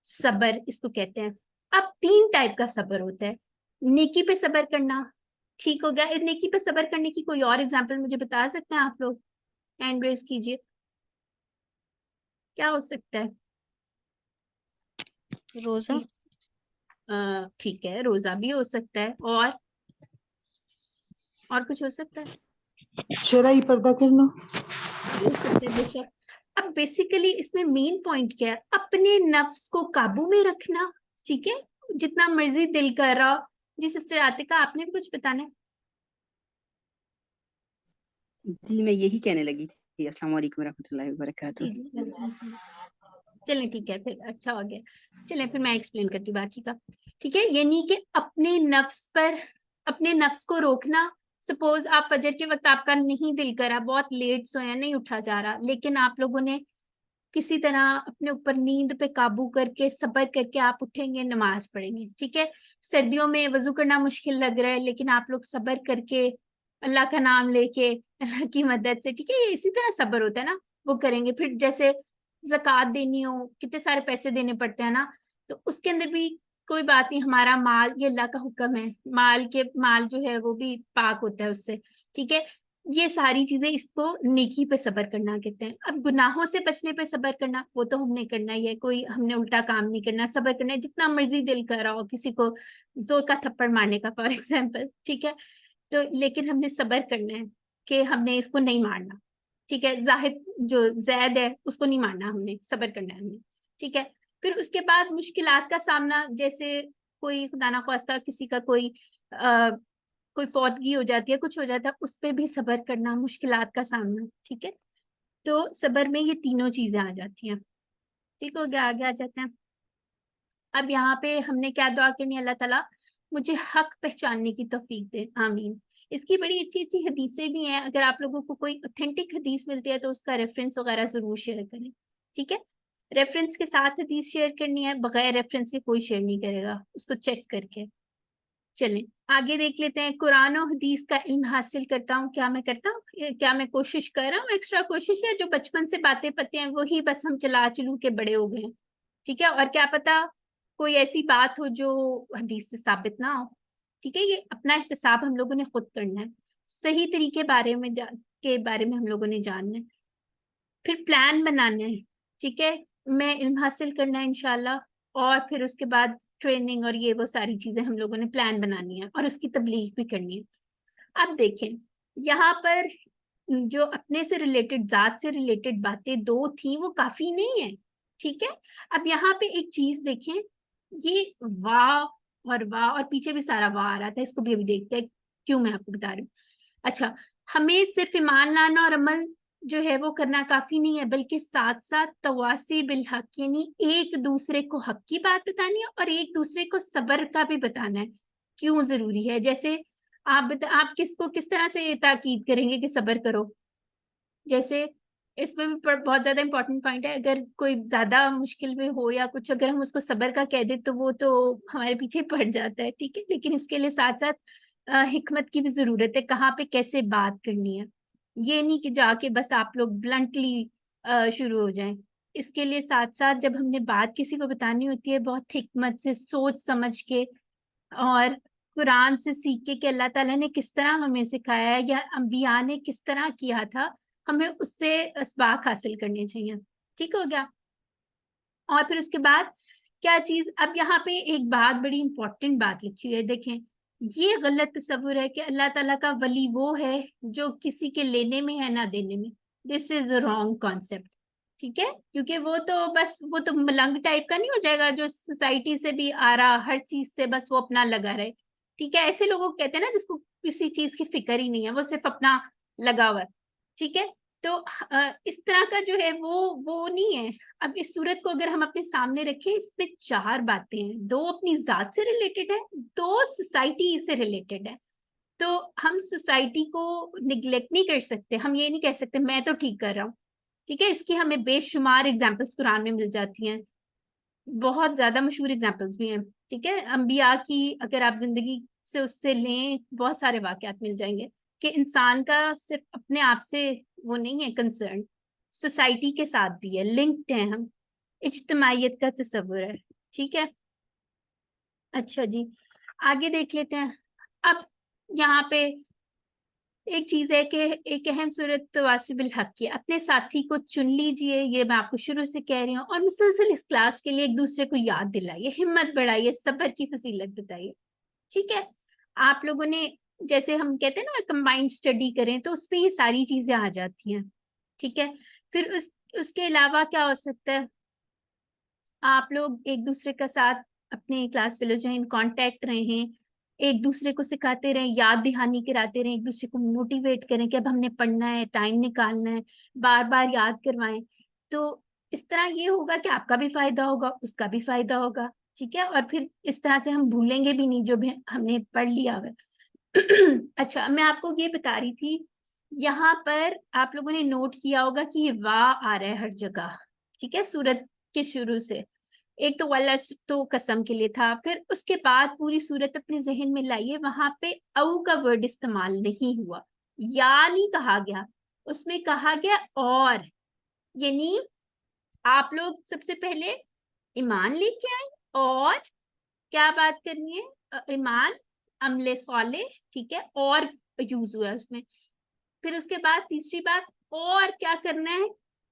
सबर इसको कहते हैं। अब 3 टाइप का सबर होता है। नेकी पे सबर करना, ठीक हो गया। नेकी पे सबर करने की कोई और एग्जांपल मुझे बता सकते हैं आप लोग? हैंड रेज कीजिए, क्या हो सकता है? रोजा। ठीक है, रोजा भी हो सकता है, और कुछ हो सकता है? शरई पर्दा करना। हो सकता है बेशक। अब बेसिकली इसमें मेन पॉइंट क्या है, अपने नफ्स को काबू में रखना, ठीक है, जितना मर्जी दिल कर रहा हो। जिस इस्तेराते का आपने भी कुछ बताना है? जी मैं यही कहने लगी थी। अस्सलाम वालेकुम रहमतुल्लाहि व बरकातुहू। जी जी, चलें ठीक है, फिर अच्छा हो गया। चलें फिर मैं एक्सप्लेन करती हूँ बाकी का, ठीक है। यानी कि अपने नफ्स पर, अपने नफ्स को रोकना। सपोज आप फजर के वक्त आपका नहीं दिल करा, बहुत लेट सोया, नहीं उठा जा रहा, लेकिन आप लोगों ने किसी तरह अपने ऊपर नींद पे काबू करके सब्र करके आप उठेंगे, नमाज पढ़ेंगे, ठीक है। सर्दियों में वजू करना मुश्किल लग रहा है, लेकिन आप लोग सब्र करके अल्लाह का नाम लेके अल्लाह की मदद से, ठीक है, ये इसी तरह सब्र होता है ना, वो करेंगे। फिर जैसे ज़कात देनी हो, कितने सारे पैसे देने पड़ते हैं ना, तो उसके अंदर भी कोई बात नहीं, हमारा माल ये अल्लाह का हुक्म है, माल जो है वो भी पाक होता है उससे, ठीक है। ये सारी चीजें, इसको नेकी पे सब्र करना कहते हैं। अब गुनाहों से बचने पे सब्र करना, वो तो हमने करना ही है, कोई हमने उल्टा काम नहीं करना, सब्र करना है, जितना मर्जी दिल कर रहा हो किसी को जोर का थप्पड़ मारने का फॉर एग्जाम्पल, ठीक है, तो लेकिन हमने सब्र करना है कि हमने इसको नहीं मारना, ठीक है, जाहिद जो जैद है उसको नहीं मारना, हमने सब्र करना है हमने, ठीक है। फिर उसके बाद मुश्किलात का सामना, जैसे कोई खुदा ना ख्वास्ता किसी का कोई फौतगी हो जाती है, कुछ हो जाता है, उस पर भी सब्र करना, मुश्किलात का सामना, ठीक है। तो सब्र में ये तीनों चीजें आ जाती हैं, ठीक हो गया। आगे आ जाते हैं। अब यहाँ पे हमने क्या दुआ करनी है, अल्लाह ताला मुझे हक पहचानने की तौफीक दे, आमीन। इसकी बड़ी अच्छी अच्छी हदीसें भी हैं, अगर आप लोगों को कोई ऑथेंटिक हदीस मिलती है तो उसका रेफरेंस वगैरह जरूर शेयर करें, ठीक है। रेफरेंस के साथ हदीस शेयर करनी है, बगैर रेफरेंस के कोई शेयर नहीं करेगा, उसको चेक करके। चलें आगे देख लेते हैं। कुरान और हदीस का इल्म हासिल करता हूँ, क्या मैं करता हूँ, क्या मैं कोशिश कर रहा हूँ, एक्स्ट्रा कोशिश है, जो बचपन से बातें पते हैं वही बस हम चला चलू के बड़े हो गए हैं, ठीक है। और क्या पता कोई ऐसी बात हो जो हदीस से साबित ना हो, ठीक है। ये अपना एहतसाब हम लोगों ने खुद करना है, सही तरीके बारे में हम लोगों ने जानना है, फिर प्लान बनाना है, ठीक है। मैं इल्म हासिल करना है इंशाल्लाह, और फिर उसके बाद ट्रेनिंग और ये वो सारी चीजें हम लोगों ने प्लान बनानी है, और उसकी तबलीग भी करनी है। अब देखें यहाँ पर जो अपने से रिलेटेड, जात से रिलेटेड बातें 2 थी, वो काफी नहीं है, ठीक है। अब यहाँ पे एक चीज देखें, ये वाह और वाह, और पीछे भी सारा वाह आ रहा था, इसको भी अभी देखते हैं क्यों, मैं आपको बता रही हूँ। अच्छा, हमें सिर्फ ईमान लाना और अमल जो है वो करना काफी नहीं है, बल्कि साथ साथ तवासी बिल हक, यानी एक दूसरे को हक की बात बतानी है और एक दूसरे को सब्र का भी बताना है, क्यों जरूरी है। जैसे आप किसको किस तरह से ताकीद करेंगे कि सब्र करो, जैसे इसमें भी बहुत ज्यादा इंपॉर्टेंट पॉइंट है, अगर कोई ज्यादा मुश्किल में हो या कुछ, अगर हम उसको सब्र का कह दे तो वो तो हमारे पीछे पड़ जाता है, ठीक है। लेकिन इसके लिए साथ साथ हिकमत की भी जरूरत है, कहाँ पे कैसे बात करनी है। ये नहीं कि जाके बस आप लोग ब्लंटली शुरू हो जाएं, इसके लिए साथ साथ जब हमने बात किसी को बतानी होती है बहुत हिकमत से, सोच समझ के और कुरान से सीख के कि अल्लाह ताला ने किस तरह हमें सिखाया है या अंबिया ने किस तरह किया था, हमें उससे असबाक हासिल करने चाहिए। ठीक हो गया। और फिर उसके बाद क्या चीज, अब यहाँ पे एक बात बड़ी इंपॉर्टेंट बात लिखी हुई है, देखें, ये गलत तस्वुर है कि अल्लाह ताला का वली वो है जो किसी के लेने में है ना देने में। This is a wrong concept. ठीक है, क्योंकि वो तो बस वो तो मलंग टाइप का नहीं हो जाएगा जो सोसाइटी से भी आ रहा, हर चीज से बस वो अपना लगा रहे। ठीक है, ऐसे लोगों को कहते हैं ना जिसको किसी चीज की फिक्र ही नहीं है, वो सिर्फ अपना लगा हुआ है। ठीक है, तो इस तरह का जो है वो नहीं है। अब इस सूरत को अगर हम अपने सामने रखें, इस पे 4 बातें हैं, 2 अपनी जात से रिलेटेड है, 2 सोसाइटी से रिलेटेड है। तो हम सोसाइटी को निग्लेक्ट नहीं कर सकते, हम ये नहीं कह सकते मैं तो ठीक कर रहा हूँ। ठीक है, इसकी हमें बेशुमार एग्जाम्पल्स कुरान में मिल जाती हैं, बहुत ज्यादा मशहूर एग्जाम्पल्स भी हैं। ठीक है, अंबिया की अगर आप जिंदगी से उससे लें, बहुत सारे वाकयात मिल जाएंगे कि इंसान का सिर्फ अपने आप से वो नहीं है कंसर्न, सोसाइटी के साथ भी है, लिंक्ड है हम, इज्तमाइयत का तस्वुर है। ठीक है, अच्छा जी, आगे देख लेते हैं। अब यहाँ पे एक चीज है कि एक अहम सूरत तवासिबिल हक की, अपने साथी को चुन लीजिए, ये मैं आपको शुरू से कह रही हूँ, और मुसलसल इस क्लास के लिए एक दूसरे को याद दिलाइए, हिम्मत बढ़ाइए, सब्र की फजीलत बताइए। ठीक है, आप लोगों ने जैसे हम कहते हैं ना कंबाइंड स्टडी करें, तो उसपे ये सारी चीजें आ जाती हैं। ठीक है, फिर उसके अलावा क्या हो सकता है, आप लोग एक दूसरे के साथ अपने क्लास फेलो जो है इन कांटेक्ट रहें, एक दूसरे को सिखाते रहें, याद दहानी कराते रहें, एक दूसरे को मोटिवेट करें कि अब हमने पढ़ना है, टाइम निकालना है, बार बार याद करवाएं। तो इस तरह ये होगा कि आपका भी फायदा होगा, उसका भी फायदा होगा। ठीक है, और फिर इस तरह से हम भूलेंगे भी नहीं जो भी हमने पढ़ लिया हुआ है। अच्छा, मैं आपको ये बता रही थी, यहाँ पर आप लोगों ने नोट किया होगा कि ये वाह आ रहा है हर जगह। ठीक है, सूरत के शुरू से, एक तो वाला तो कसम के लिए था, फिर उसके बाद पूरी सूरत अपने जहन में लाइए, वहां पे औ का वर्ड इस्तेमाल नहीं हुआ, या नहीं कहा गया, उसमें कहा गया और, यानी आप लोग सबसे पहले ईमान लेके आए और क्या बात करनी है, ईमान, अमले साले, ठीक है, और यूज हुआ है उसमें। फिर उसके बाद तीसरी बात, और क्या करना है,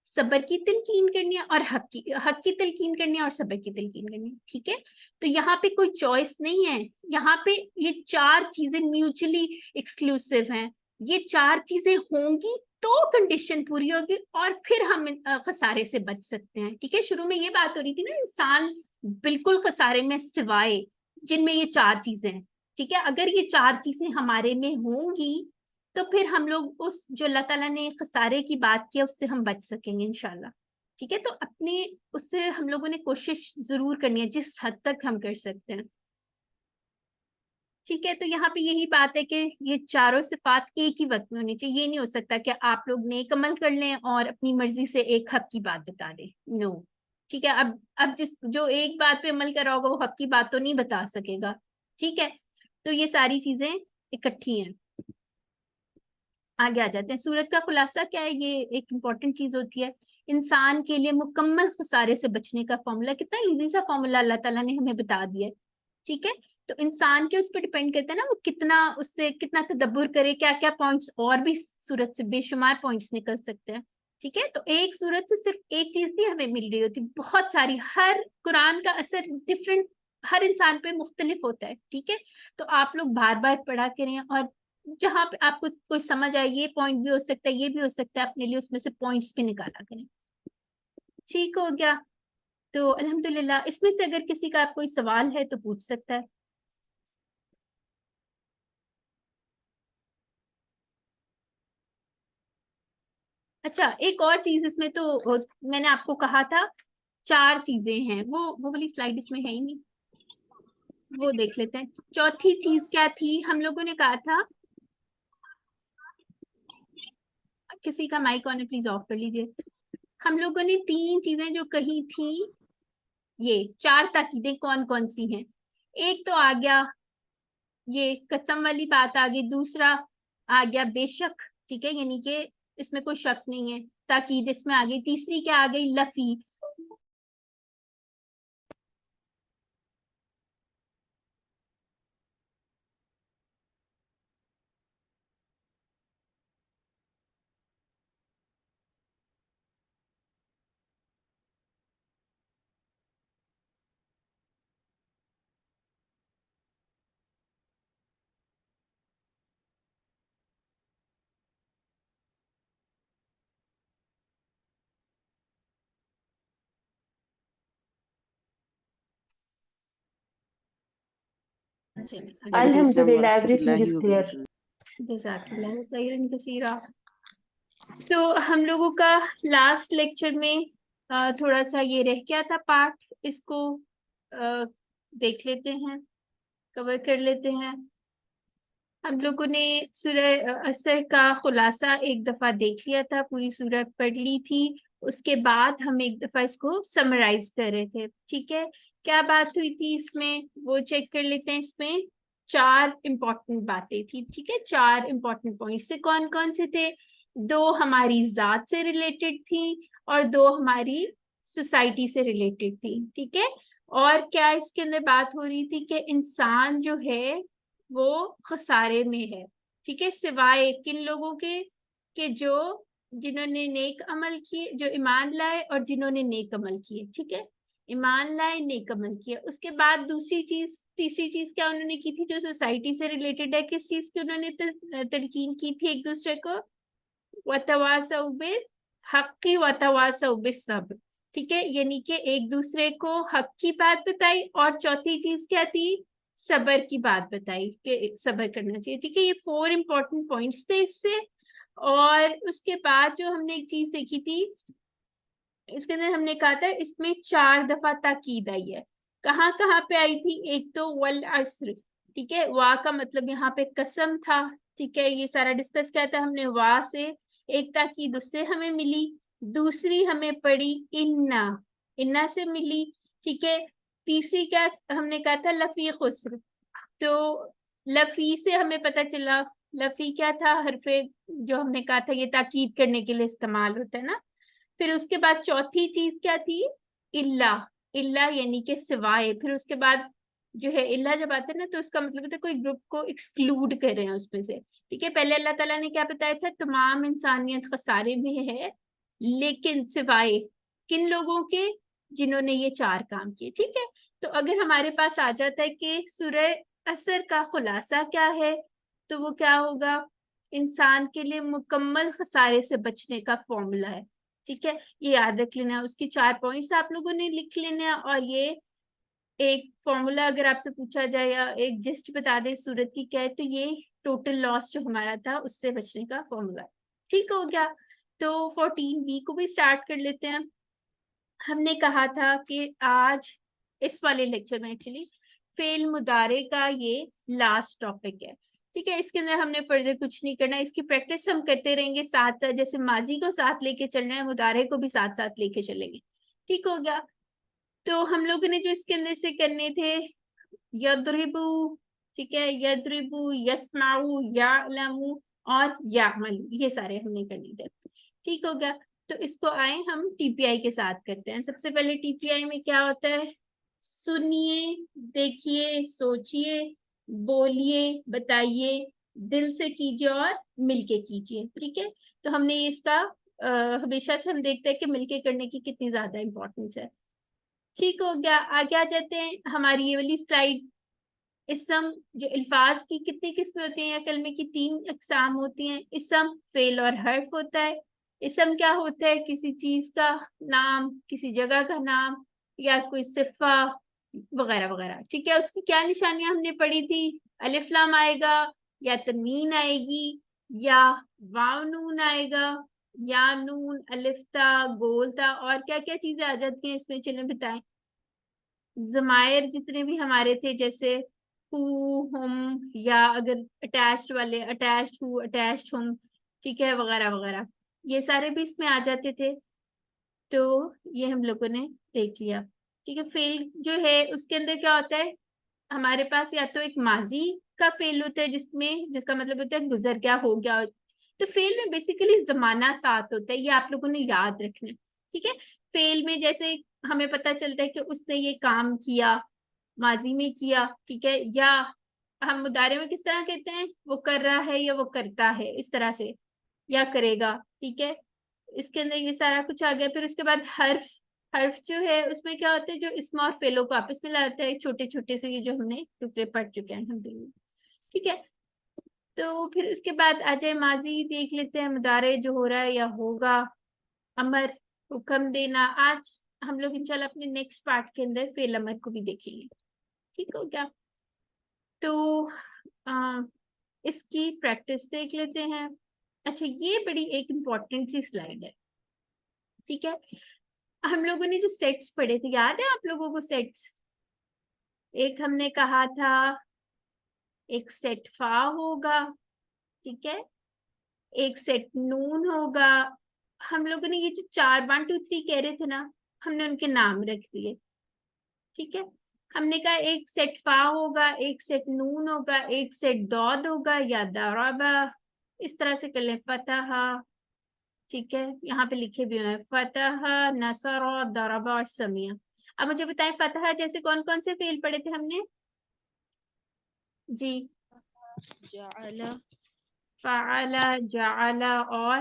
सब्र की तिलकीन करनी है और हक की तिलकीन करनी है और सब्र की तिलकीन करनी है। ठीक है, तो यहाँ पे कोई चॉइस नहीं है, यहाँ पे ये 4 चीजें म्यूचुअली एक्सक्लूसिव हैं, ये 4 चीजें होंगी तो कंडीशन पूरी होगी और फिर हम खसारे से बच सकते हैं। ठीक है, शुरू में ये बात हो रही थी ना, इंसान बिल्कुल खसारे में सिवाय जिनमें ये 4 चीजें हैं। ठीक है, अगर ये 4 चीजें हमारे में होंगी तो फिर हम लोग उस जो अल्लाह ताला ने खसारे की बात की उससे हम बच सकेंगे इंशाल्लाह। ठीक है, तो अपने उससे हम लोगों ने कोशिश जरूर करनी है जिस हद तक हम कर सकते हैं। ठीक है, तो यहाँ पे यही बात है कि ये चारों सिफात एक ही वक्त में होनी चाहिए, ये नहीं हो सकता कि आप लोग नेक अमल कर लें और अपनी मर्जी से एक हक की बात बता दें, नो। ठीक है, अब जिस जो एक बात पे अमल कर रहा होगा वो हक की बात तो नहीं बता सकेगा। ठीक है, तो ये सारी चीजें इकट्ठी हैं। आगे आ जाते हैं, सूरत का खुलासा क्या है, ये एक इम्पॉर्टेंट चीज होती है, इंसान के लिए मुकम्मल खसारे से बचने का फॉर्मूला, कितना इजी सा फॉर्मूला अल्लाह ताला ने हमें बता दिया है। ठीक है, तो इंसान के उस पर डिपेंड करता है ना, वो कितना उससे कितना तदब्बुर करे, क्या क्या पॉइंट्स, और भी सूरत से बेशुमार पॉइंट्स निकल सकते हैं। ठीक है, तो एक सूरत से सिर्फ एक चीज नहीं हमें मिल रही होती, बहुत सारी, हर कुरान का असर डिफरेंट हर इंसान पे मुख्तलिफ होता है। ठीक है, तो आप लोग बार बार पढ़ा करें और जहां पे आपको कोई समझ आए, ये पॉइंट भी हो सकता है, ये भी हो सकता है, अपने लिए उसमें से पॉइंट्स भी निकाला करें। ठीक हो गया, तो अल्हम्दुलिल्लाह, इसमें से अगर किसी का कोई सवाल है तो पूछ सकता है। अच्छा, एक और चीज इसमें, तो मैंने आपको कहा था 4 चीजें हैं, वो वाली स्लाइड इसमें है ही नहीं, वो देख लेते हैं। चौथी चीज क्या थी, हम लोगों ने कहा था, किसी का माइक ऑन है प्लीज ऑफ कर लीजिए। हम लोगों ने 3 चीजें जो कही थी, ये 4 ताकीदें कौन कौन सी हैं। एक तो आ गया ये कसम वाली बात आ गई, दूसरा आ गया बेशक, ठीक है, यानी कि इसमें कोई शक नहीं है, ताकीद इसमें आ गई। तीसरी क्या आ गई, लफी, Alhamdulillah, everything is clear. जज़ाकल्लाह खैरन कसीरा। तो हम लोगों का लास्ट लेक्चर में थोड़ा सा ये रह गया था पार्ट, इसको देख लेते हैं, कवर कर लेते हैं। हम लोगों ने सूरह असर का खुलासा एक दफा देख लिया था, पूरी सूरह पढ़ ली थी। उसके बाद हम एक दफा इसको समराइज कर रहे थे। ठीक है, क्या बात हुई थी इसमें वो चेक कर लेते हैं। इसमें 4 इम्पोर्टेंट बातें थी। ठीक है, 4 इम्पोर्टेंट पॉइंट्स से कौन कौन से थे? 2 हमारी जात से रिलेटेड थी और 2 हमारी सोसाइटी से रिलेटेड थी। ठीक है, और क्या इसके अंदर बात हो रही थी कि इंसान जो है वो खसारे में है। ठीक है, सिवाय किन लोगों के, कि जो जिन्होंने नेक अमल किए, जो ईमान लाए और जिन्होंने नेक अमल किए। ठीक है, ईमान लाए, नेक अमल किए। उसके बाद दूसरी चीज, तीसरी चीज क्या उन्होंने की थी जो सोसाइटी से रिलेटेड है? किस चीज की उन्होंने तलकीन की थी एक दूसरे को? वतवासौ बिल हक़्क़ि वतवासौ बिस्सब्र। ठीक है, यानी कि एक दूसरे को हक की बात बताई, और चौथी चीज क्या थी? सबर की बात बताई कि सबर करना चाहिए। ठीक है, ये 4 इंपॉर्टेंट पॉइंट्स थे इससे। और उसके बाद जो हमने एक चीज देखी थी, इसके अंदर हमने कहा था इसमें 4 दफा ताकीद आई है। कहाँ कहाँ पे आई थी? एक तो वल अस्र। ठीक है, वाह का मतलब यहाँ पे कसम था। ठीक है, ये सारा डिस्कस किया था हमने। वाह से एक ताकीद उससे हमें मिली, दूसरी हमें पड़ी इन्ना, इन्ना से मिली। ठीक है, तीसरी क्या हमने कहा था? लफी खुस्र। तो लफी से हमें पता चला, लफी क्या था? हरफे जो हमने कहा था ये ताकीद करने के लिए इस्तेमाल होता है ना। फिर उसके बाद चौथी चीज क्या थी? इल्ला, इल्ला यानी कि सिवाय। फिर उसके बाद जो है इल्ला जब आता है ना तो उसका मतलब होता है कोई ग्रुप को एक्सक्लूड कर रहे हैं उसमें से। ठीक है, पहले अल्लाह ताला ने क्या बताया था? तमाम इंसानियत खसारे में है, लेकिन सिवाय किन लोगों के? जिन्होंने ये 4 काम किए। ठीक है, तो अगर हमारे पास आ जाता है कि सूरह असर का खुलासा क्या है, तो वो क्या होगा? इंसान के लिए मुकम्मल खसारे से बचने का फॉर्मूला है। ठीक है, ये याद रख लेना। उसकी 4 पॉइंट्स आप लोगों ने लिख लेने हैं, और ये एक फॉर्मूला अगर आपसे पूछा जाए या एक जिस्ट बता दे सूरत की क्या है, तो ये टोटल लॉस जो हमारा था उससे बचने का फॉर्मूला है। ठीक हो गया, तो 14B को भी स्टार्ट कर लेते हैं। हमने कहा था कि आज इस वाले लेक्चर में एक्चुअली फेल मुदारे का ये लास्ट टॉपिक है। ठीक है, इसके अंदर हमने फर्दर कुछ नहीं करना, इसकी प्रैक्टिस हम करते रहेंगे साथ साथ। जैसे माजी को साथ लेके चल रहे हैं, मुदारे को भी साथ साथ लेके चलेंगे। ठीक हो गया, तो हम लोगों ने जो इसके अंदर से करने थे, यद्रिबू, ठीक है, यद्रिबू, यस्माऊ, यालमू और यामलू, ये सारे हमने करने थे। ठीक हो गया, तो इसको आए हम टीपीआई के साथ करते हैं। सबसे पहले टीपीआई में क्या होता है? सुनिए, देखिए, सोचिए, बोलिए, बताइए, दिल से कीजिए और मिलके कीजिए। ठीक है, तो हमने इसका हमेशा से हम देखते हैं कि मिलके करने की कितनी ज्यादा इंपॉर्टेंस है। ठीक हो गया, आगे आ जाते हैं हमारी ये वाली स्लाइड। इसम जो अल्फाज की कितनी किस्में होती हैं, या कलमे की 3 अकसाम होती हैं। इसम, फेल और हर्फ होता है। इसम क्या होता है? किसी चीज का नाम, किसी जगह का नाम, या कोई सिफा वगैरह वगैरह। ठीक है, उसकी क्या निशानियां हमने पढ़ी थी? अलिफ लाम आएगा, या तनवीन आएगी, या वाव नून आएगा, या नून अलिफ्ता गोलता, और क्या क्या चीजें आ जाती हैं इसमें? चलें बताएं। जमायर जितने भी हमारे थे, जैसे हु, हम, या अगर अटैच्ड वाले अटैच्ड हु, अटैच्ड हम, ठीक है, वगैरह वगैरह, ये सारे भी इसमें आ जाते थे। तो ये हम लोगों ने देख लिया। ठीक है, फेल जो है उसके अंदर क्या होता है? हमारे पास या तो एक माजी का फेल होता है जिसमें, जिसका मतलब होता है गुजर गया, हो गया। तो फेल में बेसिकली जमाना साथ होता है, ये आप लोगों ने याद रखना है। ठीक है, फेल में जैसे हमें पता चलता है कि उसने ये काम किया, माजी में किया। ठीक है, या हम मुदारे में किस तरह कहते हैं? वो कर रहा है या वो करता है, इस तरह से, या करेगा। ठीक है, इसके अंदर ये सारा कुछ आ गया। फिर उसके बाद हर्फ, हर्फ जो है उसमें क्या होता है? जो इसम और फेलों को आपस में लाता है, छोटे छोटे से, ये जो हमने टुकड़े पढ़ चुके हैं अल्हम्दुलिल्लाह। ठीक है, तो फिर उसके बाद आ जाए माजी देख लेते हैं, मुदारे जो हो रहा है या होगा, अमर, हुक्म देना। आज हम लोग इंशाल्लाह अपने नेक्स्ट पार्ट के अंदर फेल अमर को भी देखेंगे। ठीक हो गया, तो इसकी प्रैक्टिस देख लेते हैं। अच्छा, ये बड़ी एक इम्पोर्टेंट सी स्लाइड है, ठीक है। हम लोगों ने जो सेट्स पढ़े थे, याद है आप लोगों को सेट्स? एक हमने कहा था एक सेट फा होगा, ठीक है, एक सेट नून होगा। हम लोगों ने ये जो 4 1 2 3 कह रहे थे ना, हमने उनके नाम रख दिए, ठीक है। हमने कहा एक सेट फा होगा, एक सेट नून होगा, एक सेट दौद होगा या दराबा, इस तरह से कर लें, फतहा, ठीक है। यहाँ पे लिखे भी हुए हैं फतहा, नसरा, दराबा और समिया। अब मुझे बताएं फतहा जैसे कौन कौन से फेल पढ़े थे हमने जी? जाअला, फ़अला, जअला और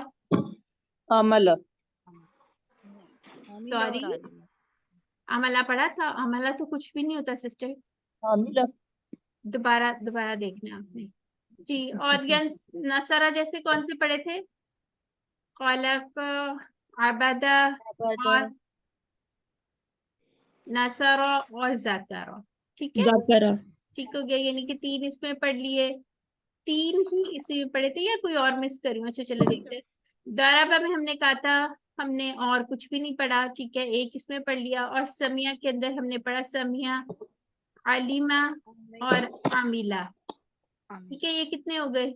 अमल आमिला और सॉरी, आलिमा। अमला पढ़ा था? अमला तो कुछ भी नहीं होता सिस्टर, आमिला दोबारा दोबारा देखना आपने जी। और यंस नसरा जैसे कौन से पढ़े थे? खलक, अबदा और नसरा और ज़करा, ठीक है। ठीक हो गया, यानी कि 3 इसमें पढ़ लिए, 3 ही इसी में पढ़े थे या कोई और मिस करूँ? अच्छा चलो देखते हैं। दराबा में हमने कहा था हमने और कुछ भी नहीं पढ़ा, ठीक है, एक इसमें पढ़ लिया। और समिया के अंदर हमने पढ़ा समिया, अलीमा और आमिला, ठीक है। ये कितने हो गए?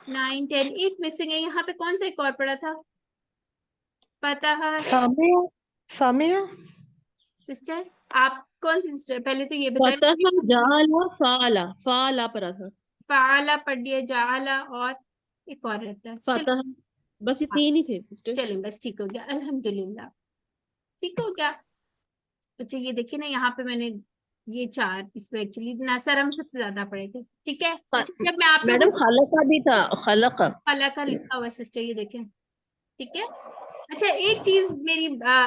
9 10। एक मिसिंग है यहाँ पे, कौन सा एक और पढ़ा था? फतहा। सामिया सामिया सिस्टर आप कौन सी सिस्टर? पहले तो ये बताएं। फतहा, जाअला, फाअला, फाअला पढ़ा था। फाला पढ़ लिया, जाला और एक और रहता है, चल फतहा, बस ये 3 ही थे सिस्टर। चलें बस, ठीक हो गया, अल्हम्दुलिल्लाह, ठीक हो गया। अच्छा ये देखिए ना, यहाँ पे मैंने ये 4 इसमें एक्चुअली नसर हम सबसे ज्यादा पढ़े थे, ठीक है। अच्छा, जब मैं आप लोगों मैडम से खलका भी था, खलका। फला का लिखा हुआ सिस्टर, ये देखें, ठीक है। अच्छा एक चीज मेरी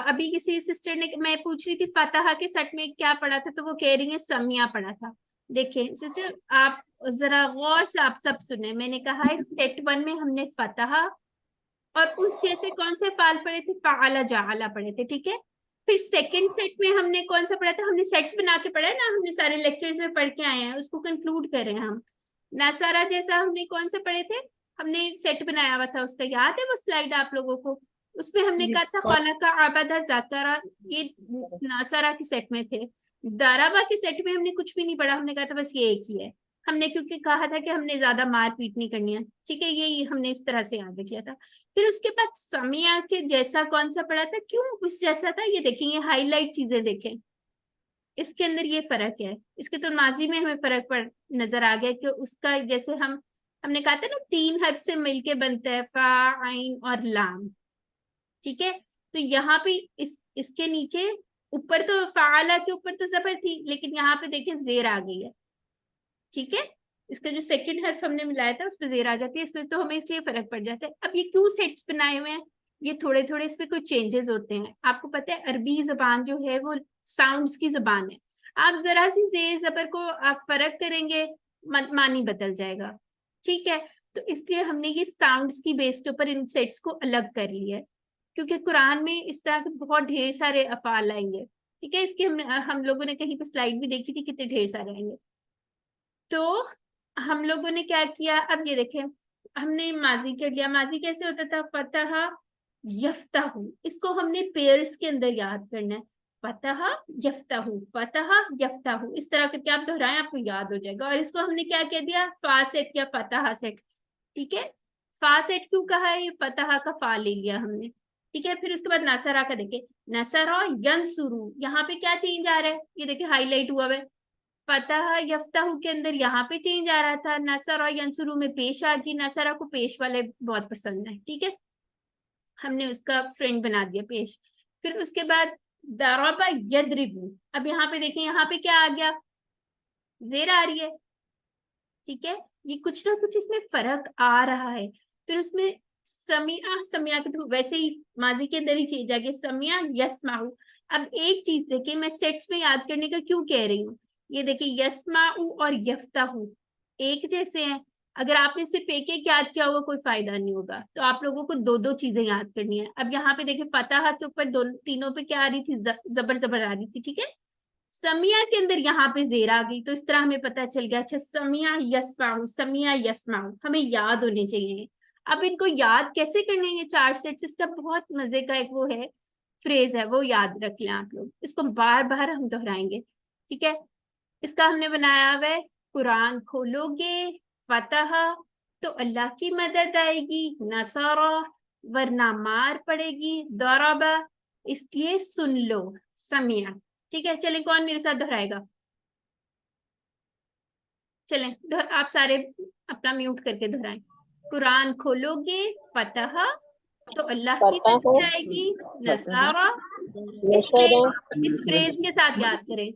अभी किसी सिस्टर ने, मैं पूछ रही थी फतहा के सेट में क्या पढ़ा था, तो वो कह रही है समिया पढ़ा था। देखिए सिस्टर आप जरा गौर से आप सब सुने, मैंने कहा है सेट 1 में हमने फतहा और उस जैसे कौन से फाल पढ़े थे? फाला, जाला पढ़े थे, ठीक है। फिर सेकंड सेट में हमने कौन सा पढ़ा था? हमने सेट्स बना के पढ़ा है ना, हमने सारे लेक्चर्स में पढ़ के आए हैं, उसको कंक्लूड कर रहे हैं हम। नसारा जैसा हमने कौन सा पढ़े थे? हमने सेट बनाया हुआ था, उसका याद है वो स्लाइड आप लोगों को? उसमें हमने कहा था खाला का आबादा जाकरा, ये नसारा के सेट में थे। दाराबा के सेट में हमने कुछ भी नहीं पढ़ा, हमने कहा था बस ये एक ही है। हमने क्योंकि कहा था कि हमने ज्यादा मार पीट नहीं करनी है, ठीक है, ये हमने इस तरह से याद किया था। फिर उसके बाद समिया के जैसा कौन सा पढ़ा था? क्यों उस जैसा था? ये देखें, ये हाईलाइट चीजें देखें, इसके अंदर ये फर्क है। इसके तो माजी में हमें फर्क पड़ नजर आ गया कि उसका जैसे हमने कहा था ना 3 हर्फ से मिलके बनता है, फा, आइन और लाम, ठीक है। तो यहाँ पे इसके नीचे ऊपर तो फाला के ऊपर तो जबर थी, लेकिन यहाँ पे देखें जेर आ गई है, ठीक है। इसका जो सेकंड हर्फ हमने मिलाया था उस पर जेर आ जाती है, इसमें तो हमें इसलिए फर्क पड़ जाता है। अब ये क्यों सेट्स बनाए हुए हैं? ये थोड़े थोड़े इसमें कुछ चेंजेस होते हैं। आपको पता है अरबी जबान जो है वो साउंड्स की जबान है, आप जरा सी जेर जबर को आप फर्क करेंगे मानी बदल जाएगा, ठीक है। तो इसलिए हमने ये साउंड्स की बेस के ऊपर इन सेट्स को अलग कर लिया है, क्योंकि कुरान में इस तरह के बहुत ढेर सारे अफाल आएंगे, ठीक है। इसकी हम लोगों ने कहीं पे स्लाइड भी देखी थी, कितने ढेर सारे आएंगे। तो हम लोगों ने क्या किया, अब ये देखें, हमने माजी कर लिया। माजी कैसे होता था? फतहा यफ्ताहू, इसको हमने पेयर्स के अंदर याद करना है, फतहा यफ्ताहू, फतहा यफ्ताहू, इस तरह करके आप दोहराएं, आपको याद हो जाएगा। और इसको हमने क्या कह दिया? फा सेट या फतहा सेट, ठीक है। फा सेट क्यों कहा है? ये फतहा का फा ले लिया हमने, ठीक है। फिर उसके बाद नसरा का देखे, नसरा यंसुरू, यहाँ पे क्या चेंज आ रहा है? ये देखिए हाईलाइट हुआ है। फतह यफ्ताहू के अंदर यहाँ पे चेंज आ रहा था, नसर और यंसुरू में पेश आ गई। नसरा को पेश वाले बहुत पसंद है, ठीक है, हमने उसका फ्रेंड बना दिया पेश। फिर उसके बाद दरबा यदरिबू, अब यहाँ पे देखें, यहाँ पे क्या आ गया? जेर आ रही है, ठीक है। ये कुछ ना कुछ इसमें फर्क आ रहा है। फिर उसमें समिया के थ्रू वैसे ही माजी के अंदर ही चेंज आ गया, समिया यस्माऊ। अब एक चीज देखें, मैं सेट्स में याद करने का क्यों कह रही हूँ, ये देखिए यस्माऊ और यफ्ताहू एक जैसे हैं। अगर आपने सिर्फ एक एक याद किया होगा कोई फायदा नहीं होगा, तो आप लोगों को दो दो चीजें याद करनी है। अब यहाँ पे देखिए फतहा के ऊपर तीनों पे क्या आ रही थी? जबर जबर आ रही थी, ठीक है। समिया के अंदर यहाँ पे जेर आ गई, तो इस तरह हमें पता चल गया। अच्छा, समिया यस्माउ हमें याद होने चाहिए। अब इनको याद कैसे करने हैं, 4 सेट्स, इसका बहुत मजे का एक वो है, फ्रेज है, वो याद रख लें आप लोग। इसको बार बार हम दोहराएंगे, ठीक है। इसका हमने बनाया हुआ है, कुरान खोलोगे फतह तो अल्लाह की मदद आएगी, नसारा वरना मार पड़ेगी, दरबा इसलिए सुन लो, समिया। ठीक है, चलें, कौन मेरे साथ दोहराएगा? चलें, आप सारे अपना म्यूट करके दोहराएं। कुरान खोलोगे फतह तो अल्लाह की मदद आएगी, नसारा इस फ्रेज के साथ याद करें,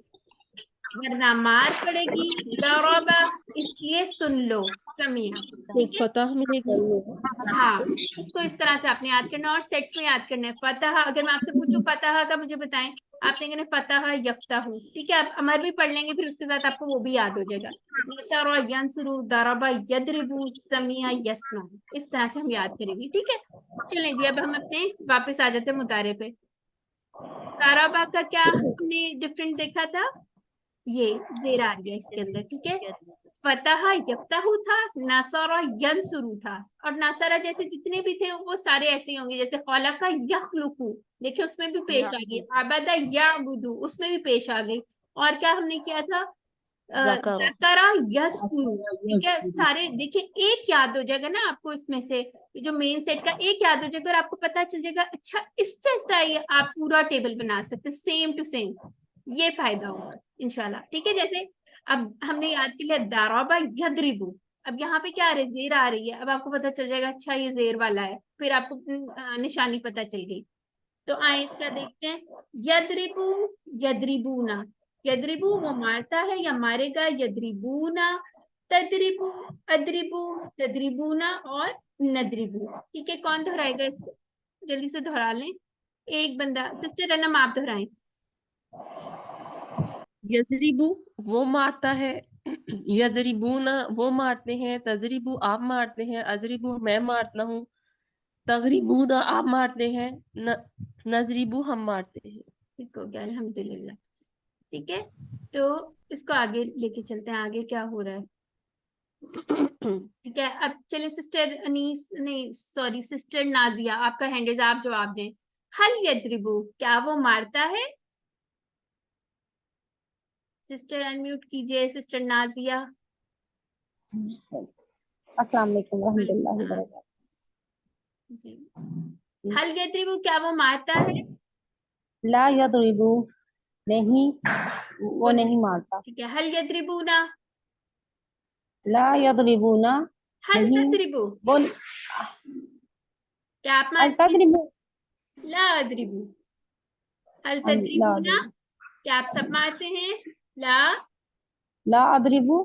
वरना मार पड़ेगी, दरबा इसलिए सुन लो, समिया। तो फतह मिलेगी। हाँ, इसको इस तरह से आपने याद करना और सेट्स में याद करना है। फतह, अगर मैं आपसे पूछूं फतह का मुझे बताएं, आप लेंगे फतह यफ्तहू, ठीक है। आप अमर भी पढ़ लेंगे, फिर उसके साथ आपको वो भी याद हो जाएगा। नसरा यंसुरु, दरबा यदरिबु, समिया यस्मा, इस तरह से हम याद करेंगे, ठीक है। चलें जी, अब हम अपने वापस आ जाते हैं मुतारे पे। दरबा का क्या हमने डिफरेंट देखा था, ये जेर आ गया इसके अंदर, ठीक है। फतह यफ्तहू था, नसरा यंसुरु था, और नसरा जैसे जितने भी थे वो सारे ऐसे ही होंगे, जैसे खलका यखलुकु, देखिए उसमें भी पेश आ गई, अबदा याबुदु उसमें भी पेश आ गई, और क्या हमने किया था, ज़करा यज़कुरु, ठीक है। सारे देखिए, एक याद हो जाएगा ना आपको, इसमें से जो मेन सेट का एक याद हो जाएगा और आपको पता चल जाएगा, अच्छा इस जैसा ही आप पूरा टेबल बना सकते हैं, सेम टू सेम, ये फायदा होगा इंशाल्लाह, ठीक है। जैसे अब हमने याद कर लिया दरबा यदरिबु, अब यहाँ पे क्या आ रहा है, जेर आ रही है, अब आपको पता चल जाएगा अच्छा ये जेर वाला है, फिर आपको निशानी पता चल गई। तो आए इसका देखते हैं, यदरिबु यदरिबूना, यदरिबु वो मारता है या मारेगा, यदरिबूना, तदरिबु अदरिबु, तदरिबूना और नदरिबु, ठीक है। कौन दोहराएगा इसको, जल्दी से दोहरा लें, एक बंदा, सिस्टर अनम आप दोहराएं। यजरिबू वो मारता है, यजरिबूना वो मारते हैं, तजरिबू आप मारते हैं, अजरिबू मैं मारता हूँ, तगरिबूना आप मारते हैं, नजरिबू हम मारते हैं। ठीक हो गया, अल्हम्दुलिल्लाह, ठीक है। तो इसको आगे लेके चलते हैं, आगे क्या हो रहा है, ठीक है। अब चलिए सिस्टर अनीस, नहीं सॉरी सिस्टर नाजिया, आपका हैंड इज, आप जवाब दें। हल यदरिबू क्या वो मारता है, सिस्टर अनम्यूट कीजिए, सिस्टर नाजिया। अस्सलाम वालेकुम रहमतुल्लाहि व बरकातहू। जी, हल यदरिबू क्या वो मारता है, ला यदरिबू नहीं, वो नहीं मारता। ठीक है। हल यदरिबूना, ला यदरिबूना हल नहीं, तदरिबू वो क्या आप अल मारते हैं, तदरिबू, ला अदरिबू, हल ला तदरिबूना अदरिबू, क्या आप सब मारते हैं, ला, ला अदरिबू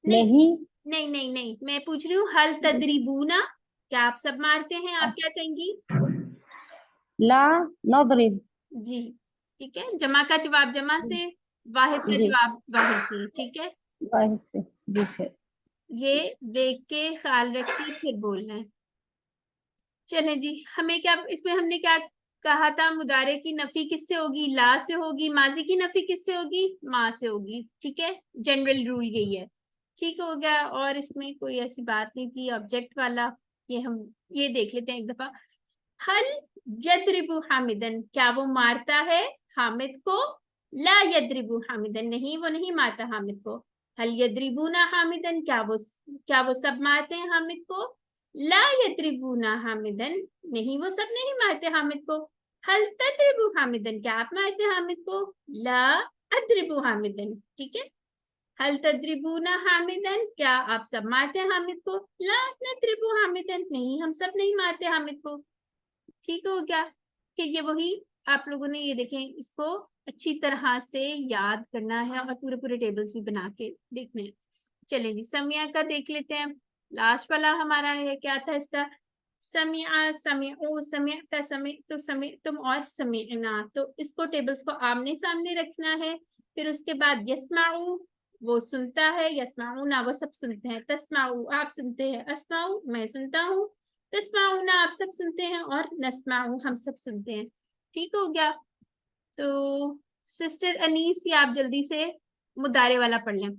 नहीं नहीं, नहीं नहीं नहीं, मैं पूछ रही हूँ हल तदरिबूना क्या आप सब मारते हैं, आप क्या कहेंगी, ला नदरिब, जी, ठीक है। जमा का जवाब जमा से, वाहिद का जी जवाब वाहिद से, ठीक है। वाहिद से, जी से। ये देख के ख्याल रख के फिर बोलना है। चले जी, हमें क्या इसमें हमने क्या कहा था, मुदारे की नफी किससे होगी, ला से होगी, माजी की नफी किससे होगी, मा से होगी, ठीक है। जनरल रूल यही है, ठीक हो गया। और इसमें कोई ऐसी बात नहीं थी ऑब्जेक्ट वाला, ये हम ये देख लेते हैं एक दफा। हल यदरिबु हामिदन क्या वो मारता है हामिद को, ला यदरिबु हामिदन नहीं वो नहीं मारता हामिद को। हल यदरिबूना हामिदन क्या वो सब मारते हैं हामिद को, ला यदरिबूना हामिदन नहीं वो सब नहीं मारते हामिद को। हल तदरिबु हामिदन क्या आप मारते हैं हामिद को, ला अदरिबु हामिदन, ठीक है। हल तदरिबूना हामिदन क्या आप सब मारते हैं हामिद को, ला नदरिबु हामिदन नहीं हम सब नहीं मारते हामिद को, ठीक हो गया। फिर ये वही आप लोगों ने ये देखें, इसको अच्छी तरह से याद करना है और पूरे पूरे टेबल्स भी बना के देखने हैं। चलें जी, समिया का देख लेते हैं, लास्ट वाला हमारा है, क्या था इसका, समिया समिउ समिअता समिअतु समिअतुम और समिअना। तो इसको टेबल्स को आमने सामने रखना है। फिर उसके बाद यस्माउ वो सुनता है, यस्माउना वो सब सुनते हैं, तस्माउ आप सुनते हैं, अस्माउ मैं सुनता हूँ, तस्माउना आप सब सुनते हैं और नस्माउ हम सब सुनते हैं, ठीक हो गया। तो सिस्टर अनीस, या आप जल्दी से मुदारे वाला पढ़ लें।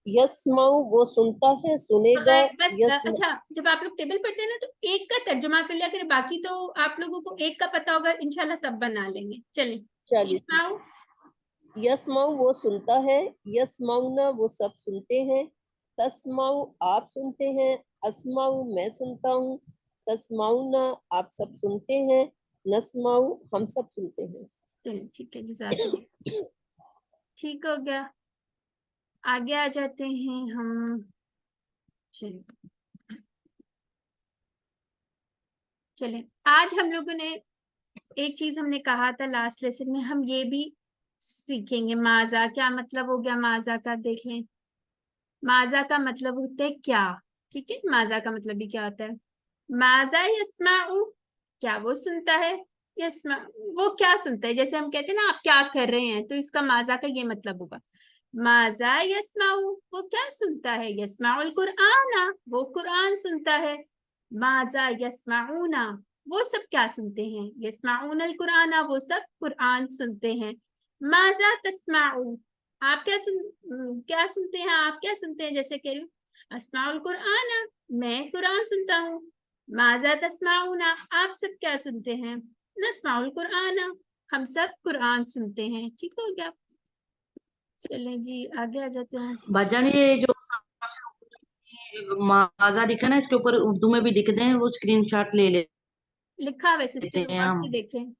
यस्माउ वो सुनता है, सुनेगा। बस यस्मा अच्छा, जब आप लोग टेबल पढ़ते हैं ना तो एक का तर्जुमा कर लिया करें, बाकी तो आप लोगों को एक का पता होगा, इंशाल्लाह सब बना लेंगे। चलिए, चलिए यस्माउ, यस्माउ वो सुनता है, यस्माउना वो सब सुनते हैं, तस्माउ आप सुनते हैं, अस्माउ मैं सुनता हूँ, तस्माउना आप सब सुनते हैं, नस्माउ हम सब सुनते हैं। चलिए ठीक है, जज़ाकल्लाह। ठीक हो गया, आगे आ जाते हैं हम। चले, आज हम लोगों ने एक चीज हमने कहा था लास्ट लेसन में, हम ये भी सीखेंगे। माजा क्या मतलब हो गया? माजा का देख लें। माजा का मतलब होता है क्या, ठीक है। माजा का मतलब भी क्या होता है? माजा यस्माउ, क्या वो सुनता है? यस्मा, वो क्या सुनता है? जैसे हम कहते हैं ना आप क्या कर रहे हैं, तो इसका माजा का ये मतलब होगा। माजा यस्माउ, वो क्या सुनता है? यस्माउल कुरआना, वो कुरान सुनता है। माजा यस्माउना, वो सब क्या सुनते हैं? यस्माउनल कुराना, वो सब कुरान सुनते हैं। माजा तस्माउ, आप क्या सुनते हैं? आप क्या सुनते हैं? जैसे कह रही हूँ, अस्माउल कुराना, मैं कुरान सुनता हूँ। माजा तस्माउना, आप सब क्या सुनते हैं? नस्माउल कुराना, हम सब कुरान सुनते हैं। ठीक हो गया। चलें जी, आगे आ जाते हैं। भाईजान ये जो माजा लिखा ना, इसके ऊपर उर्दू में भी लिख दें, वो स्क्रीनशॉट ले लिखा हुआ है सिस्टर, लेते हैं और हम। से देखें,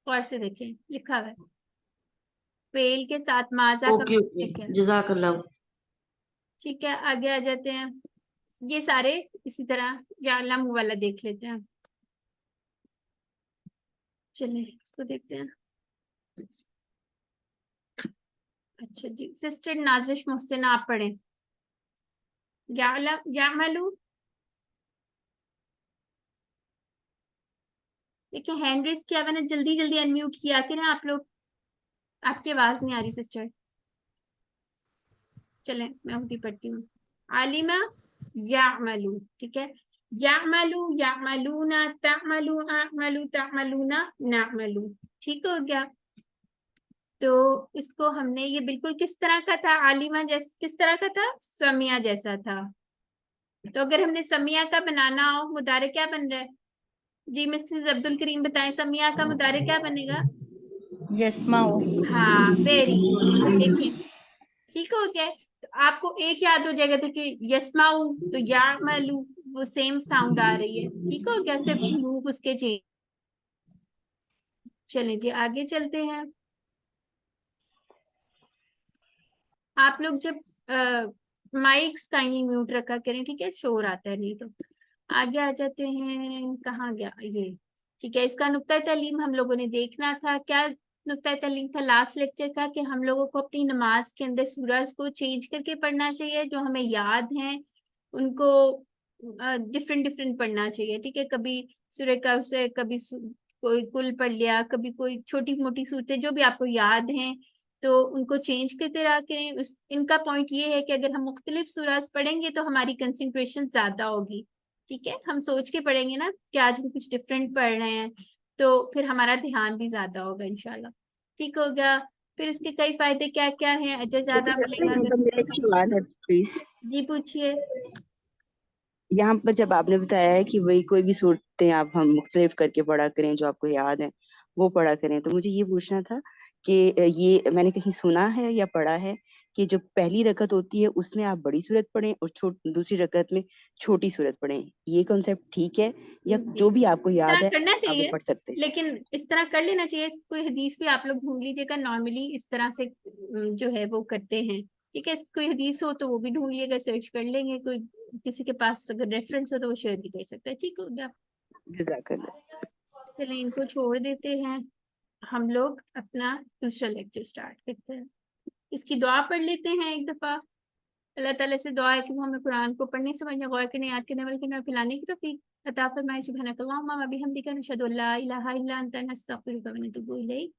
और से देखें, लिखा हुआ है फेल के साथ माजा का ओके मतलब ओके, क्या है। जज़ाकल्लाह। ठीक है, आगे आ जाते हैं। ये सारे इसी तरह यालम वाला देख लेते हैं। चलिए इसको देखते हैं। अच्छा जी, सिस्टर नाजिश मोहसिन आप पढ़ें। यामलू, देखिए हैंड रेस किया मैंने, जल्दी जल्दी अनम्यूट किया कि ना आप लोग, आपकी आवाज नहीं आ रही सिस्टर। चले मैं उनकी पढ़ती हूँ। आलिमा यामलू, ठीक है। यामलू, यामलूना, तामलू, आमलू, तामलूना, नामलू। ठीक हो गया। तो इसको हमने, ये बिल्कुल किस तरह का था आलिमा? जैसे किस तरह का था? समिया जैसा था। तो अगर हमने समिया का बनाना हो, मुदारे क्या बन रहा है जी? मिसेस अब्दुल करीम बताएं, समिया का मुदारे क्या बनेगा? यस्माउ। हाँ, वेरी गुड, देखें ठीक हो गया। तो आपको एक याद हो जाएगा, देखिए यस्माऊ तो यामलू, वो सेम साउंड आ रही है। ठीक हो गया, सिर्फ मूव उसके चेंज। चलिए जी, आगे चलते हैं। आप लोग जब माइक्स काइंडली म्यूट रखा करें, ठीक है, शोर आता है नहीं तो। आगे आ जाते हैं, कहाँ गया ये? ठीक है, इसका नुक्ता तालीम हम लोगों ने देखना था। क्या नुक्ता तालीम था लास्ट लेक्चर का? कि हम लोगों को अपनी नमाज के अंदर सूरज को चेंज करके पढ़ना चाहिए, जो हमें याद हैं उनको डिफरेंट डिफरेंट पढ़ना चाहिए। ठीक है, कभी सूर्य का से, कभी कोई कुल पढ़ लिया, कभी कोई छोटी मोटी सूरतें जो भी आपको याद हैं, तो उनको चेंज करते रहा करें। इनका पॉइंट ये है कि अगर हम मुख्तलिफ सूरज पढ़ेंगे तो हमारी कंसंट्रेशन ज्यादा होगी। ठीक है, हम सोच के पढ़ेंगे ना कि आज हम कुछ डिफरेंट पढ़ रहे हैं, तो फिर हमारा ध्यान भी ज्यादा होगा इंशाल्लाह। ठीक हो गया। फिर इसके कई फायदे क्या क्या हैं? अजर ज्यादा मिलेगा यहाँ अगर। पर मेरा एक सवाल है प्लीज। जी पूछिए। यहाँ पर जब आपने बताया है कि वही कोई भी सूरतें आप हम मुख्तलिफ करके पढ़ा करें, जो आपको याद है वो पढ़ा करें, तो मुझे ये पूछना था कि ये मैंने कहीं सुना है या पढ़ा है कि जो पहली रकत होती है उसमें आप बड़ी सूरत पढ़ें और दूसरी रकत में छोटी सूरत पढ़ें, ये कॉन्सेप्ट ठीक है? या जी, जो भी आपको इस याद तरह है करना आप वो चाहिए, पढ़ सकते हैं? लेकिन इस तरह कर लेना चाहिए। कोई हदीस भी आप लोग ढूंढ लीजिएगा, नॉर्मली इस तरह से जो है वो करते हैं। ठीक है, कोई हदीस हो तो वो भी ढूंढ लिएगा, सर्च कर लेंगे। कोई किसी के पास अगर रेफरेंस हो तो वो शेयर भी कर सकता है। ठीक हो गया। जज़ाकल्लाह। चलिए इनको छोड़ देते हैं, हम लोग अपना दूसरा लेक्चर स्टार्ट करते हैं। इसकी दुआ पढ़ लेते हैं एक दफा। अल्लाह ताला से दुआ है कि वो हमें कुरान को पढ़ने, समझने, गौर करने, याद करने, अमल करने और फैलाने की तौफीक अता फरमाए। सुब्हानकल्लाहुम्मा व बिहम्दिका, नशहदु अल्ला इलाहा इल्ला अंता, नस्तगफिरुका व नतूबु इलैक।